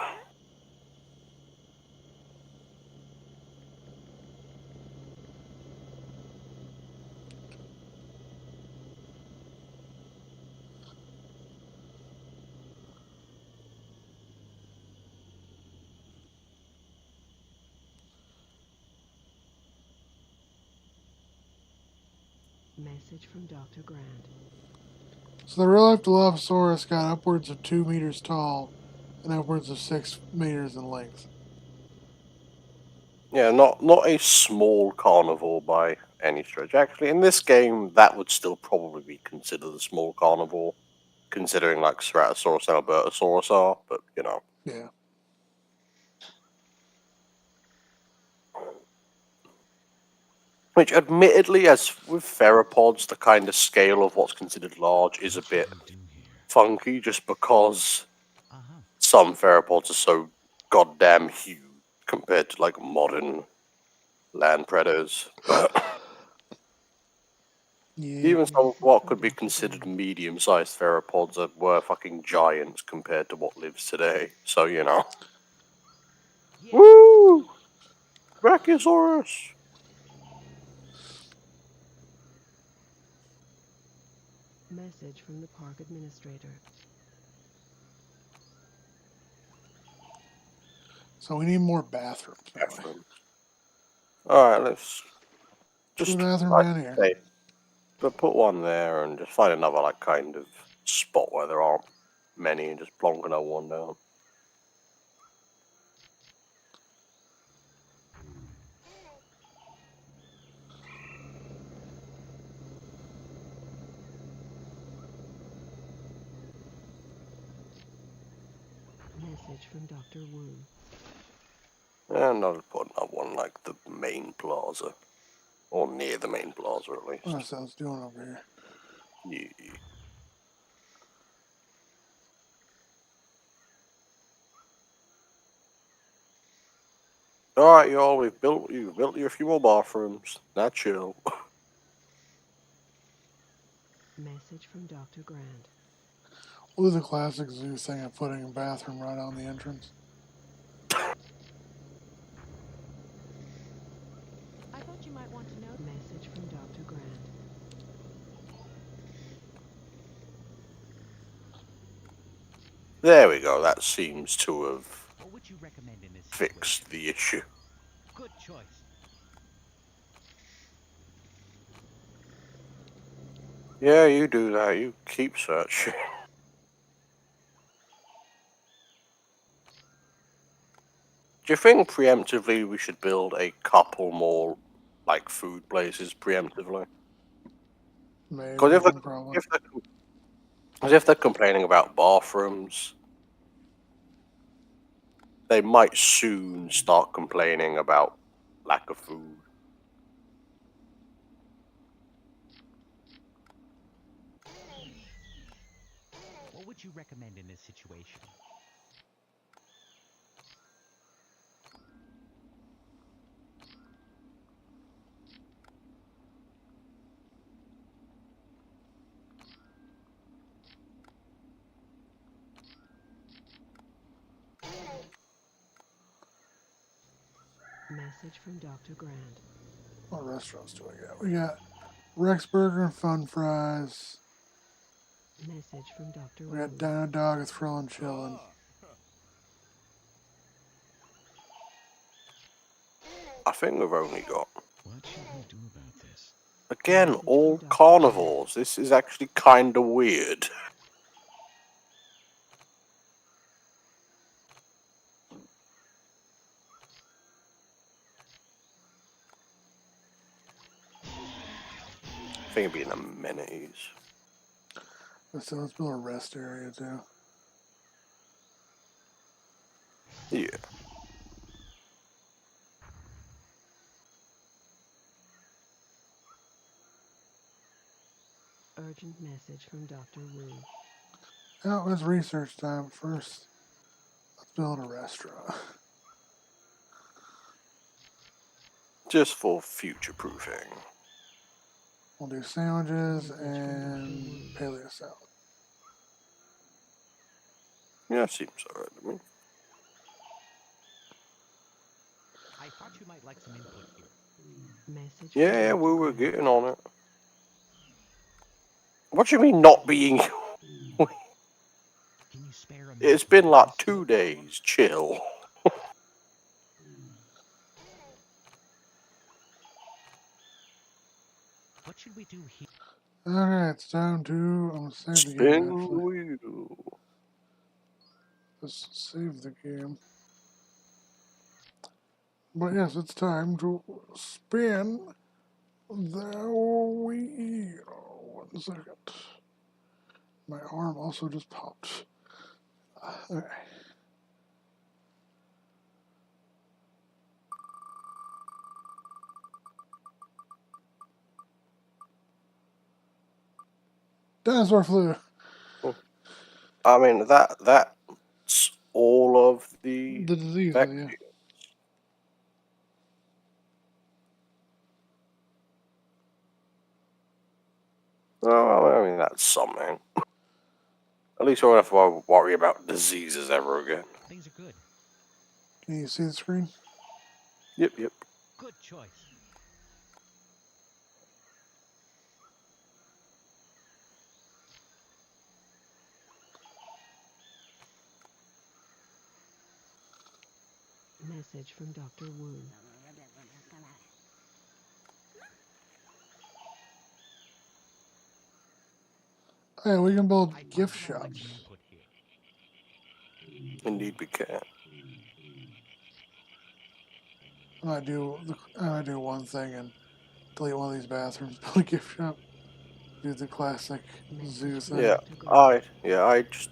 Message from Dr. Grant. So the real life Dilophosaurus got upwards of 2 meters tall and upwards of 6 meters in length. Yeah, not a small carnivore by any stretch. Actually, in this game, that would still probably be considered a small carnivore, considering like Ceratosaurus and Albertosaurus are. But you know, Yeah. which admittedly, as with theropods, the kind of scale of what's considered large is a bit funky, just because some theropods are so goddamn huge compared to like modern land predators. Yeah. Even some of what could be considered medium-sized theropods were fucking giants compared to what lives today. So, you know. Woo! Brachiosaurus! Message from the park administrator. So we need more bathrooms. Don't we? Bathrooms. Alright, let's Put just a bathroom like down here. say, but put one there and just find another like kind of spot where there aren't many and just plonk another one down. Message from Dr. Wu. And I'll put another one like the main plaza. Or near the main plaza at least. What else I was doing over here? Yeah. Alright, y'all, you've built you a few more bathrooms. Now chill. Message from Dr. Grant. What was the classic zoo thing of putting a bathroom right on the entrance? I thought you might want to know. Message from Dr. Grant. There we go, that seems to have What would you recommend in this fixed the issue. situation? Good choice. Yeah, you do that, you keep searching. Do you think preemptively we should build a couple more, like, food places preemptively? Maybe, Because probably. if they're complaining about bathrooms, they might soon start complaining about lack of food. What would you recommend in this situation? Message from Dr. Grant. What restaurants do we got? We got Rex Burger and Fun Fries. Message from Dr. We got Wu. Dino Dog and Thrillin' Chillin'. I think we've only got, What should we do about this? again, Message all from Dr. carnivores. This is actually kind of weird. I think it'd be in amenities. So let's build a rest area too. Yeah. Urgent message from Dr. Wu. Now it's research time. First, let's build a restaurant. Just for future proofing. We'll do sandwiches and paleo salad. Yeah, seems alright to me. I thought you might like some input here. Message Yeah, from we Dr. were Grant. getting on it. What do you mean not being... Can you spare a It's minute been to like discuss? 2 days. Chill. What should we do here? Okay, it's time to. I'm gonna save the game Spin the actually. wheel. Just save the game. But yes, it's time to spin the wheel. 1 second. My arm also just popped. Okay. Dinosaur flu. I mean, that's all of the The disease, vac- yeah. Oh, I mean, that's something. At least I won't have to worry about diseases ever again. Things are good. Can you see the screen? Yep. Good choice. Message from Dr. Wu. Hey, we can build I'd gift like more shops. input here. Indeed, we can. I might do one thing and delete one of these bathrooms, build a gift shop. Do the classic zoo Message from thing. Dr. Grant. I just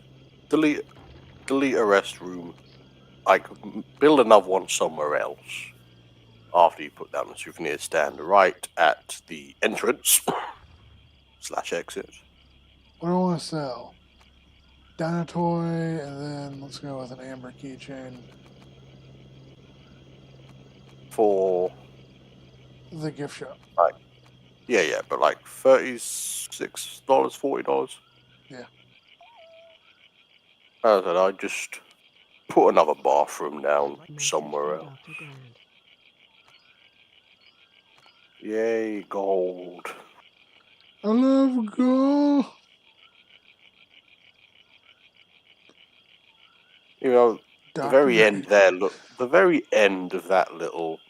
delete a restroom. I could build another one somewhere else. After you put down the souvenir stand right at the entrance / exit. What do I want to sell? Dinatoy, and then let's go with an amber keychain. For The gift shop. yeah, but like $36, $40. Yeah. As I said, I just put another bathroom down Message somewhere from else. Dr. Grant. Yay, gold. I love gold. You know, the Dr. very end Grant. there, look, the very end of that little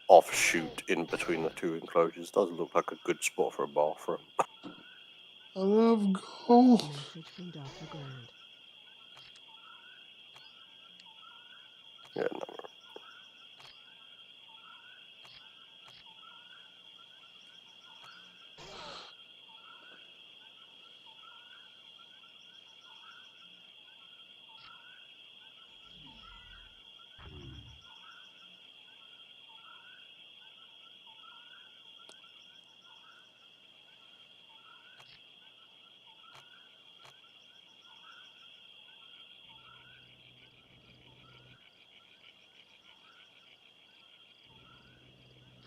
offshoot in between the two enclosures does look like a good spot for a bathroom. I love gold. Message from Dr. Grant. Yeah, no.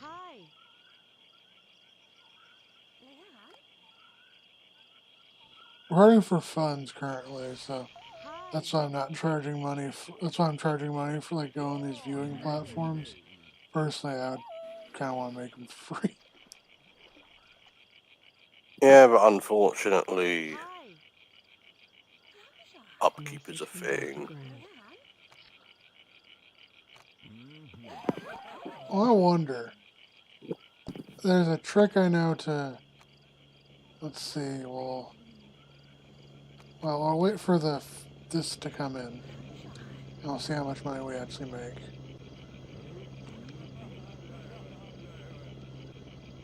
Hi. We're hunting for funds currently, so Hi. that's why I'm not charging money. That's why I'm charging money for like going these viewing platforms. Personally, I would kind of want to make them free. Yeah, but unfortunately, Hi. upkeep is Message a from Dr. thing. Grant. Well, I wonder. There's a trick I know to. Let's see. Well, I'll wait for this to come in, and I'll see how much money we actually make.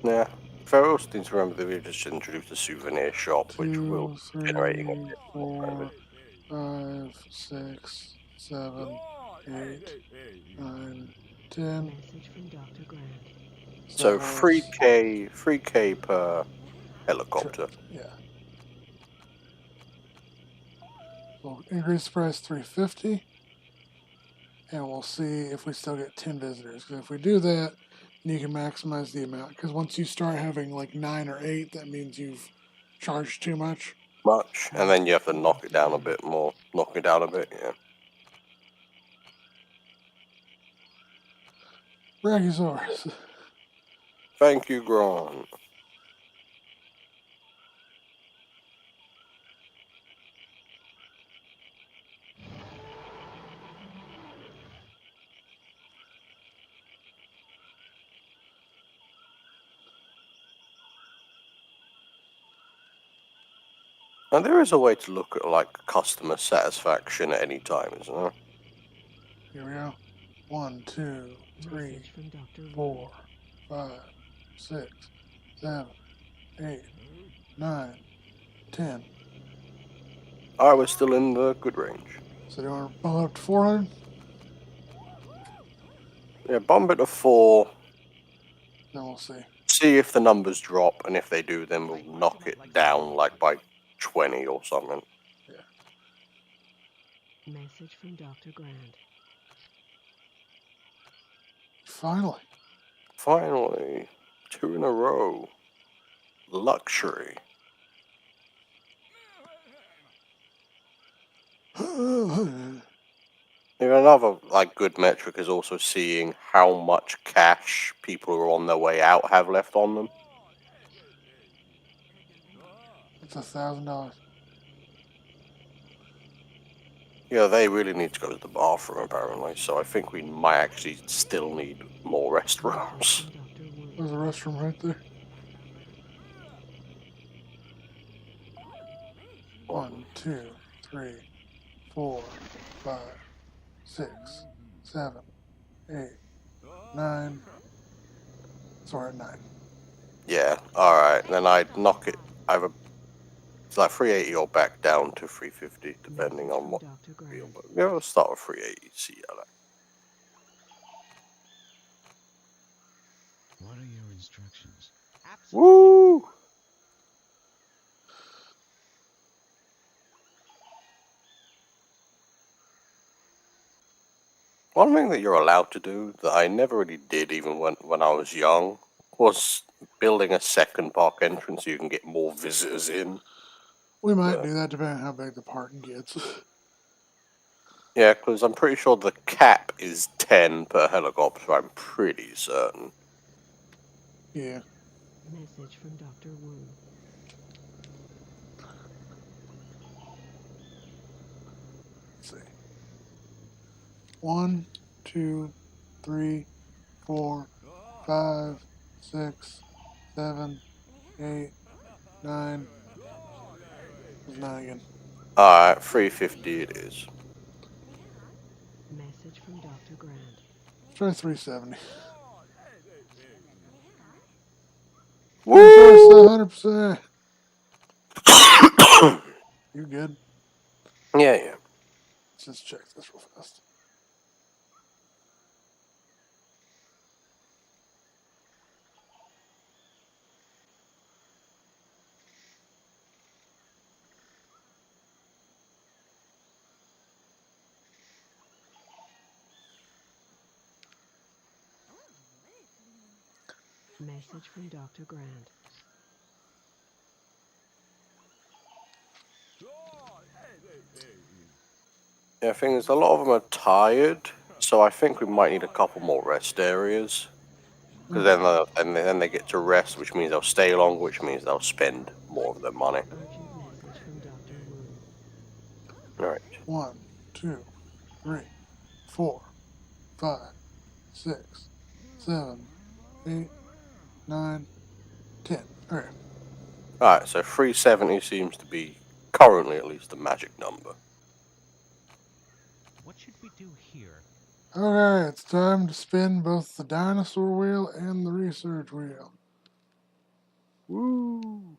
Yeah. Ferrell seems to remember that we just introduced a souvenir shop, which will 2, be generating 3, 4, 5, 6, 7, 8, 9, 10. Message from Dr. Grant. So So that was 3K per helicopter. yeah. We'll increase the price 350, and we'll see if we still get 10 visitors. Because if we do that, then you can maximize the amount. Because once you start having like 9 or 8, that means you've charged too much. Much, and then you have to knock it down a bit more. Knock it down a bit, yeah. Brachiosaurus. Thank you, Grant. And there is a way to look at like customer satisfaction at any time, isn't there? Here we go. 1, 2, 3, Message from Dr. Wu. 4, 5, 6, 7, 8, 9, 10. Alright, we're still in the good range. So do you want to bump up to 400? Yeah, bump it to 4. Then we'll see. See if the numbers drop, and if they do, then we'll knock it down like by 20 or something. Message from Dr. Grant. Finally. Finally, 2 in a row. Luxury. Another like good metric is also seeing how much cash people who are on their way out have left on them. It's $1,000. Yeah, they really need to go to the bathroom apparently, so I think we might actually still need more restrooms. From Dr. Wu. There's a restroom right there. 1, 2, 3, 4, 5, 6, 7, 8, 9. Sorry, 9. Yeah, alright, then I'd knock it either it's like 380 or back down to 350, depending on what Dr. you feel. Grant. But yeah, we'll start with 380, see how that. What are your instructions? Woo! One thing that you're allowed to do that I never really did even when I was young was building a second park entrance so you can get more visitors in. We might do that depending on how big the park gets. Yeah, because I'm pretty sure the cap is 10 per helicopter, I'm pretty certain. Yeah. Message from Dr. Wu. Let's see. 1, 2, 3, 4, 5, 6, 7, 8, 9. There's 9 again. Alright, 350 it is. Message from Dr. Grant. Let's try 370. Woo! 100%. You good? Yeah. Let's just check this real fast. Message from Dr. Grant. Yeah, the thing is, a lot of them are tired, so I think we might need a couple more rest areas. Because then they get to rest, which means they'll stay longer, which means they'll spend more of their money. Urgent message from Dr. Wu. Alright. 1, 2, 3, 4, 5, 6, 7, 8, 9, 10. Alright. Alright, so 370 seems to be, currently at least, the magic number. What should we do here? Okay, it's time to spin both the dinosaur wheel and the research wheel. Woo!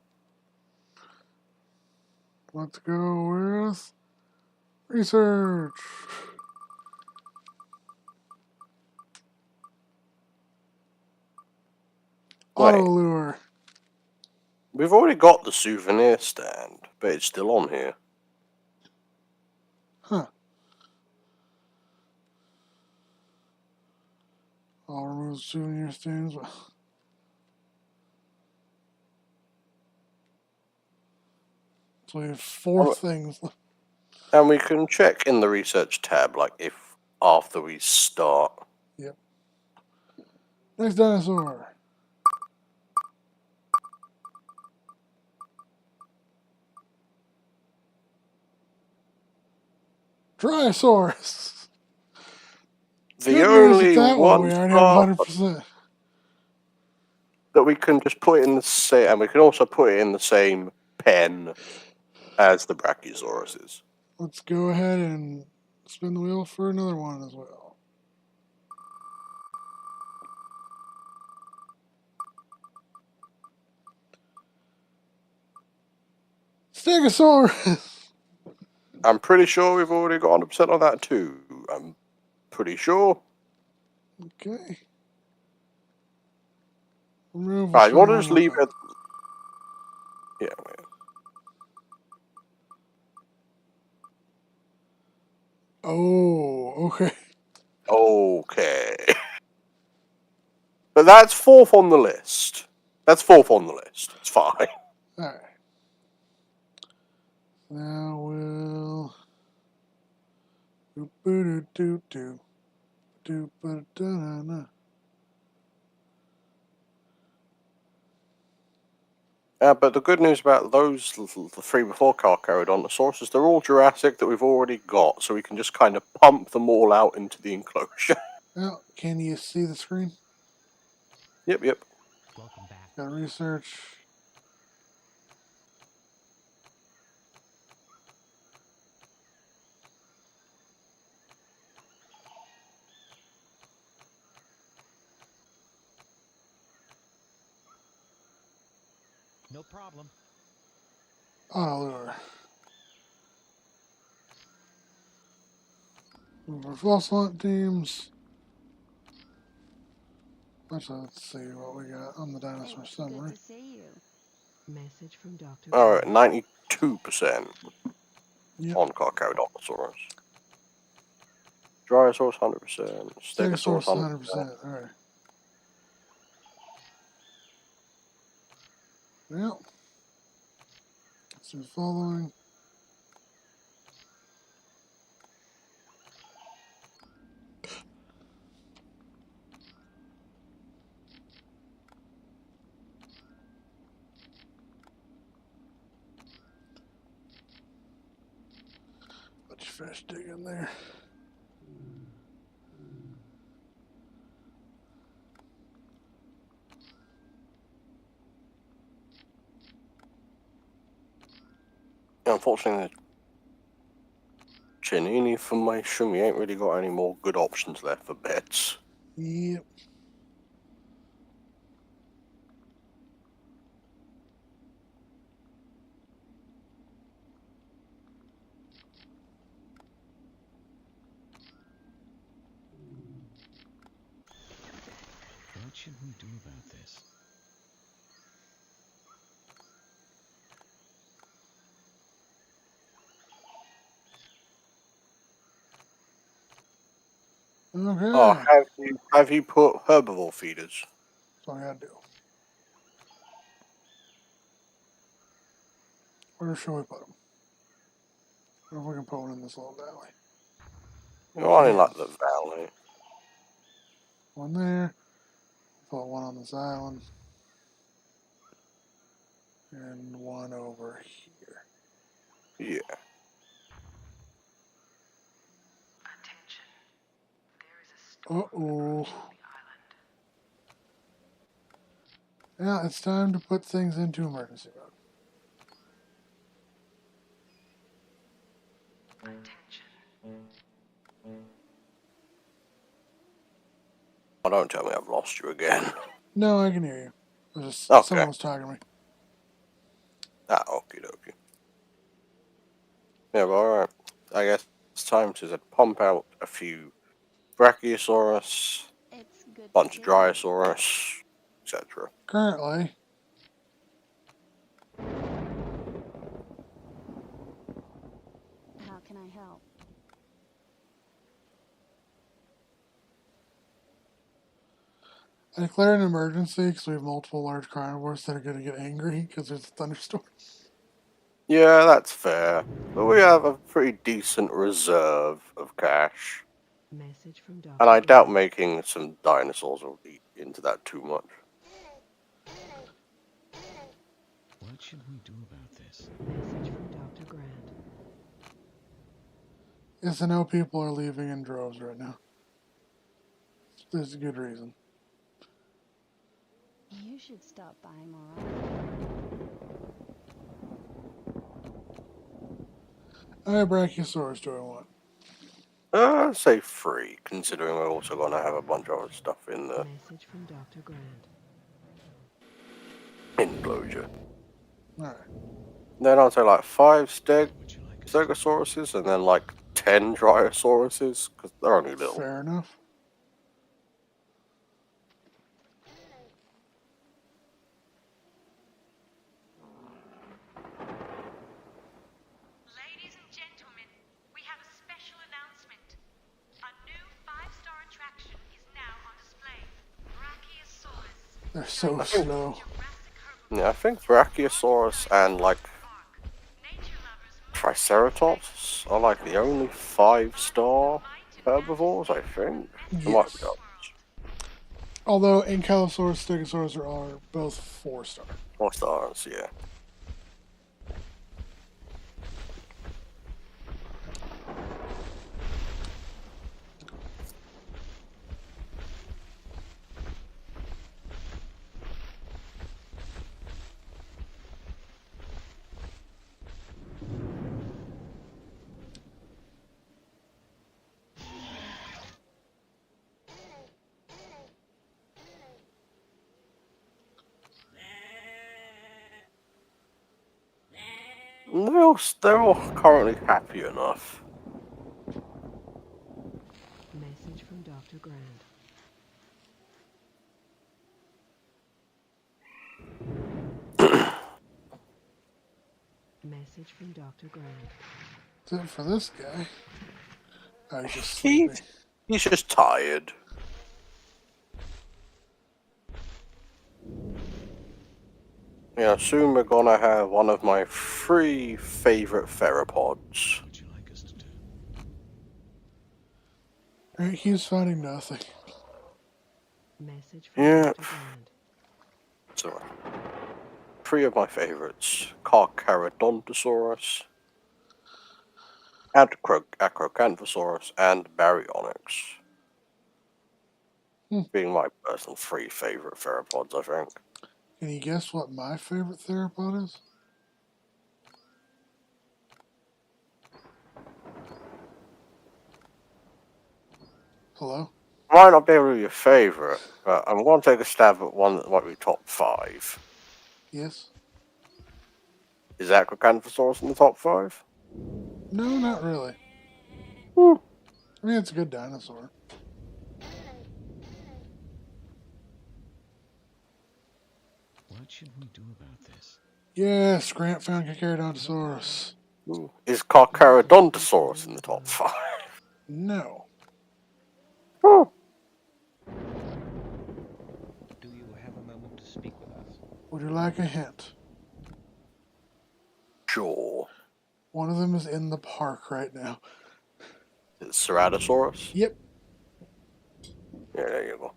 Let's go with research. Auto lure. We've already got the souvenir stand, but it's still on here. Huh. I'll remove the souvenir stands. So we have 4 things. And we can check in the research tab, like, if after we start. Yep. Next dinosaur. Dryosaurus. The Good news only with that one we already have part 100%. that we can just put in the same, and we can also put it in the same pen as the Brachiosaurus. Let's go ahead and spin the wheel for another one as well. Stegosaurus! I'm pretty sure we've already got 100% on that too. I'm pretty sure. Okay. Remove Right, you want to one just leave row. it? Yeah. Oh, okay. Okay. But that's fourth on the list. That's fourth on the list. It's fine. Alright. Now we'll. Do-ba-do-do-do. But the good news about those, the three before Carcharodontosaurus, is they're all Jurassic that we've already got, so we can just kind of pump them all out into the enclosure. Now, can you see the screen? Yep. Welcome back. Got research. No problem. Auto lure. Move our false hunt teams. Actually, let's see what we got on the dinosaur It's summary. good to see you. Message from Dr. Alright, Grant. 92% Yep. on Carcharodontosaurus. Dryosaurus, 100%. Stegosaurus, Stegosaurus, 100%. 100%. Alright. Well, let's do the following. Let your fish dig in there. Unfortunately, the Chinini formation, we ain't really got any more good options left for bets. Yep. What should we do about this? Okay. Oh, have you put herbivore feeders? That's all I gotta do. Where should we put them? I wonder if we can put one in this little valley. You know, I Yeah. like the valley. One there. Put one on this island. And one over here. Yeah. Uh-oh. Yeah, it's time to put things into emergency mode. Oh, don't tell me I've lost you again. No, I can hear you. It was just, Okay. someone was talking to me. Ah, okie dokie. Yeah, but alright. I guess it's time to pump out a few Brachiosaurus, It's good to bunch see of you. Dryosaurus, etc. Currently, How can I help? I declared an emergency because we have multiple large carnivores that are going to get angry because there's a thunderstorm. Yeah, that's fair. But we have a pretty decent reserve of cash. Message from Dr. And I doubt Grant. making some dinosaurs will eat into that too much. What should we do about this? Message from Dr. Grant. Yes, I know people are leaving in droves right now. There's a good reason. You should stop by more often. How many Brachiosaurus do I want? I'd say 3, considering we're also going to have a bunch of other stuff in the Message from Dr. Grant. enclosure. Alright. Then I'd say like 5 Would you like us to do? Stegosauruses, and then like 10 Dryosauruses, because they're only little. Fair enough. Ladies and gentlemen, we have a special announcement. A new 5-star attraction is now on display. Brachiosaurus. They're so slow. Jurassic herbivore. Yeah, I think Brachiosaurus and like Nature lovers must Triceratops are like the only 5-star herbivores, I think. There might be Yes. others. Although Ankylosaurus, Stegosaurus are both 4-star. 4 stars, yeah. They're all currently happy enough. Message from Dr. Grant. Message from Dr. Grant. Except for this guy. Oh, he's just He- sleeping. He's just tired. Yeah, soon we're gonna have one of my 3 favorite theropods. Would you like us to do? Right, he's finding nothing. Message from Yeah. Dr. Grant. So, 3 of my favorites: Carcharodontosaurus, Acrocanthosaurus, and Baryonyx. Being my personal 3 favorite theropods, I think. Can you guess what my favorite theropod is? Hello? Might not be able to be your favorite, but I'm going to take a stab at one that might be top 5. Yes? Is Acrocanthosaurus in the top 5? No, not really. Hmm. I mean, it's a good dinosaur. What should we do about this? Yes, Grant found Carcharodontosaurus. Is Carcharodontosaurus in the top 5? No. Hmm. Do you have a moment to speak with us? Would you like a hint? Sure. One of them is in the park right now. Is it Ceratosaurus? Yep. Yeah, there you go.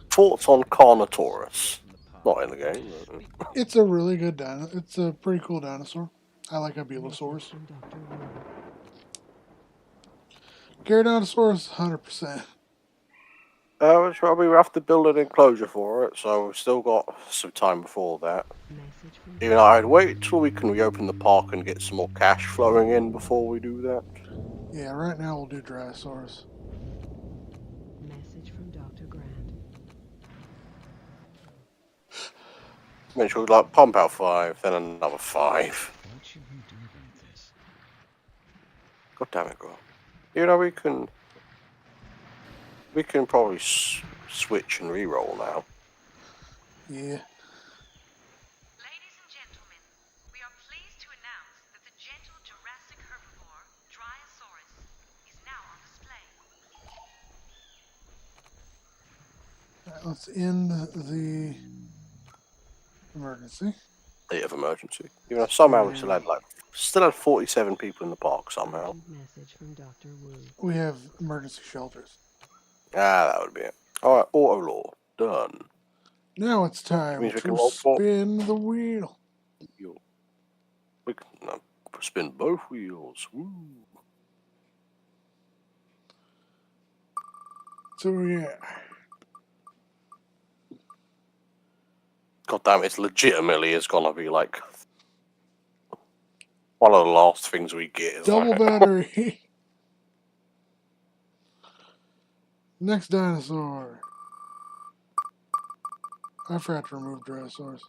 Thoughts on Carnotaurus? Not in the game. But... It's a really good dino. It's a pretty cool dinosaur. I like Abulosaurus. Message from Dr. Wu. Gyrodontosaurus, 100%. Which probably we have to build an enclosure for it, so we've still got some time before that. Message from Even though I'd wait till we can reopen the park and get some more cash flowing in before we do that. Yeah, right now we'll do Dryosaurus. Message from Dr. Grant. Make sure we like pump out 5, then another 5. What should we do about this? God damn it, girl. You know, we can probably switch and re-roll now. Yeah. Ladies and gentlemen, we are pleased to announce that the gentle Jurassic herbivore, Dryosaurus, is now on display. Alright, let's end the emergency. State of emergency. Even though somehow we still had 47 people in the park somehow. Urgent message from Dr. Wu. We have emergency shelters. Ah, that would be it. Alright, auto law. Done. Now it's time Means we can to roll for- spin the wheel. We can spin both wheels. Woo. So yeah. God damn, it's legitimately is gonna be like One of the last things we get is Double like, battery. Next dinosaur. I forgot to remove Dryosaurus.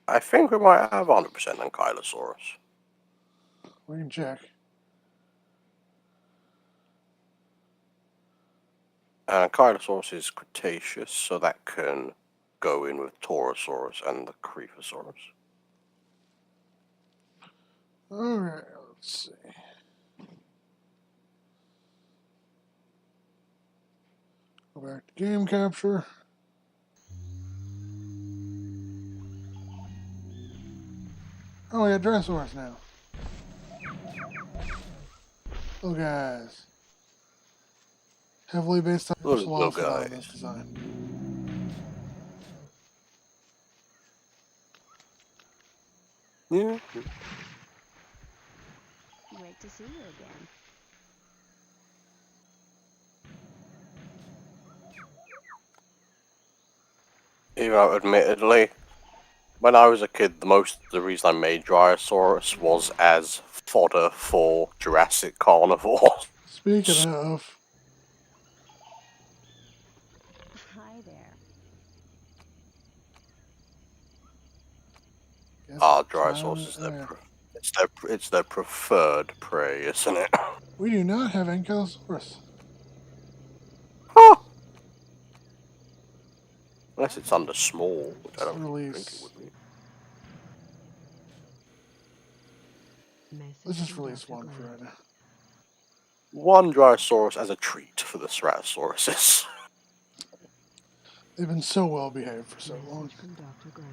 I think we might have 100% Ankylosaurus. We can check. Ankylosaurus is Cretaceous, so that can go in with Torosaurus and the Crephosaurus. Alright, let's see. Go back to game capture. Oh, we got Dryosaurus now. Oh, guys. Heavily based on Little Velociraptor in guys. this design. Yeah. Great to see you again. Even though, admittedly, when I was a kid, the reason I made Dryosaurus was as fodder for Jurassic carnivores. Speaking of, Hi there. guess Dryosaurus is it's their preferred prey, isn't it? we do not have Ankylosaurus. Huh. Unless it's under small, which I Let's don't think it release. would be. Message Let's just from release Dr. one for Grant. right now. One Dryosaurus as a treat for the Ceratosauruses. They've been so well behaved for so long. Message from Dr. Grant.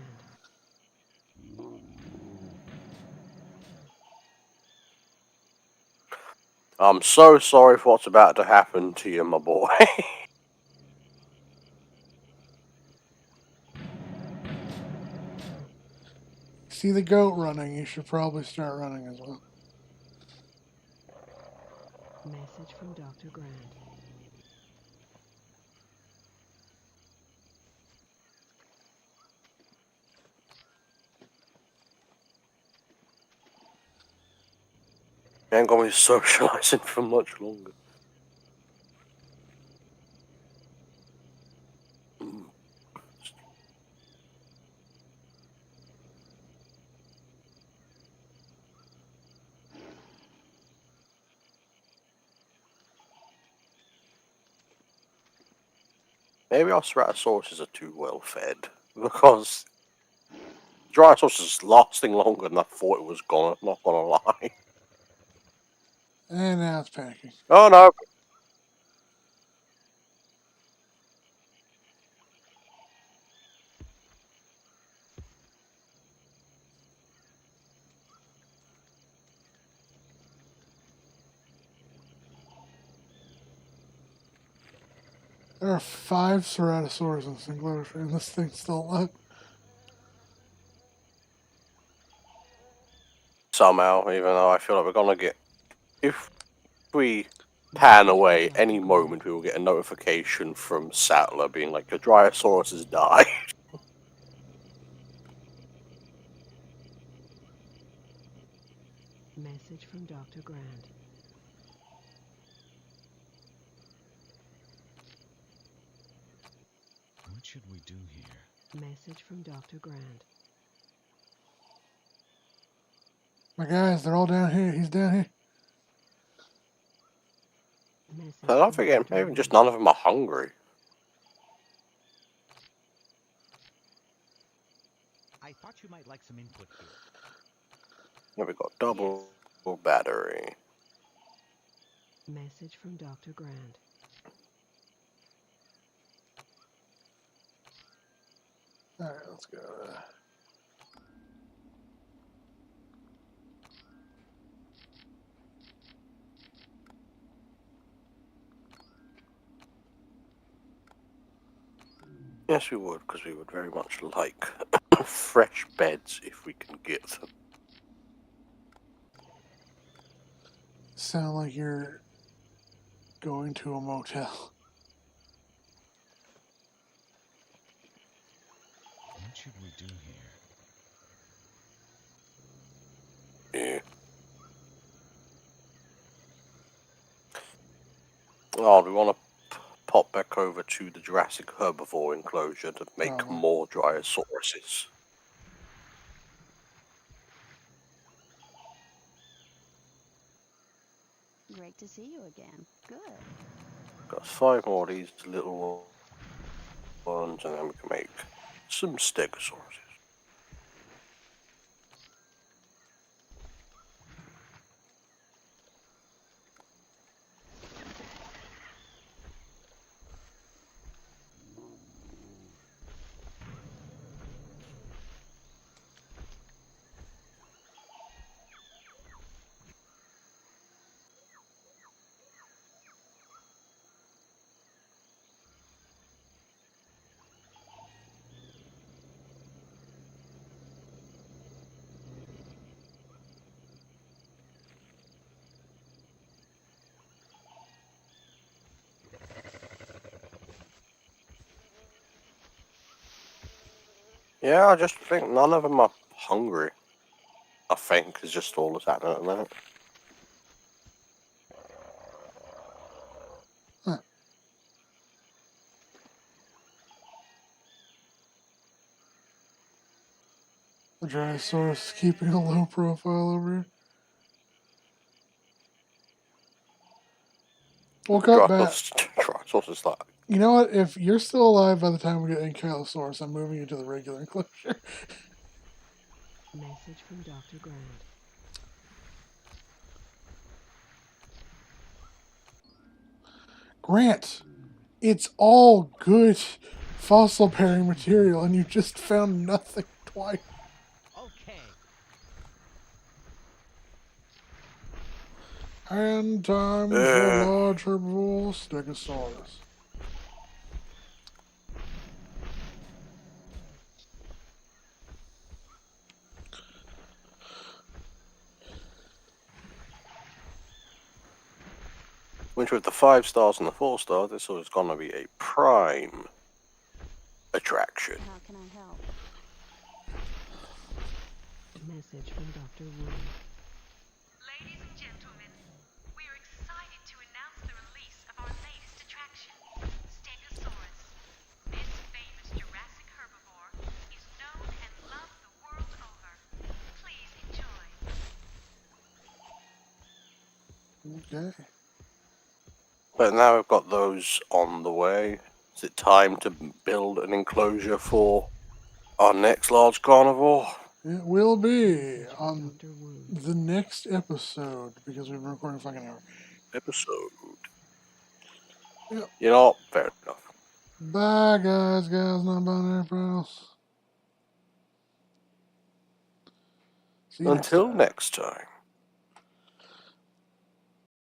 I'm so sorry for what's about to happen to you, my boy. See the goat running, you should probably start running as well. Message from Dr. Grant. I ain't gonna be socializing for much longer. Maybe our Ceratosauruses are too well fed, because Dryosaurus is lasting longer than I thought it was gonna, not gonna lie. And now it's panicking. Oh no! There are 5 Ceratosaurus in this enclosure, and this thing's still alive. Somehow, even though I feel like we're gonna get... If we pan away any moment, we will get a notification from Sattler being like, your Dryosaurus has died. Message from Dr. Grant. What should we do here? Message from Dr. Grant. My guys, they're all down here. He's down here. Message I don't from think Dr. even just Grant. none of them are hungry. I thought you might like some input here. Yeah, we got double battery. Message from Dr. Grant. Alright, let's go. Yes, we would, because we would very much like fresh beds if we can get them. Sound like you're going to a motel. should we do here? Yeah. Oh, we want to pop back over to the Jurassic herbivore enclosure to make Uh-huh. more Dryosauruses. Great to see you again. Good. Got 5 more of these little ones, and then we can make some Stegosauruses. Yeah, I just think none of them are hungry. I think is just all that's happening at the minute. The Dryosaurus is keeping a low profile over here. We'll cut back. Dryosaurus is like, You know what? If you're still alive by the time we get Ankylosaurus, I'm moving you to the regular enclosure. Message from Dr. Grant. Grant, it's all good fossil pairing material, and you just found nothing twice. Okay. And time for large herbivore Stegosaurus. which with the 5 stars and the 4 stars, this is going to be a prime attraction. How can I help? Message from Dr. Wu. Ladies and gentlemen, we are excited to announce the release of our latest attraction, Stegosaurus. This famous Jurassic herbivore is known and loved the world over. Please enjoy. Okay. But now we've got those on the way. Is it time to build an enclosure for our next large carnivore? It will be Message from on Dr. Wu. the next episode, because we've been recording a fucking hour. Episode. Yep. You know, fair enough. Bye, guys, non-binary pals. See you Until next time. next time.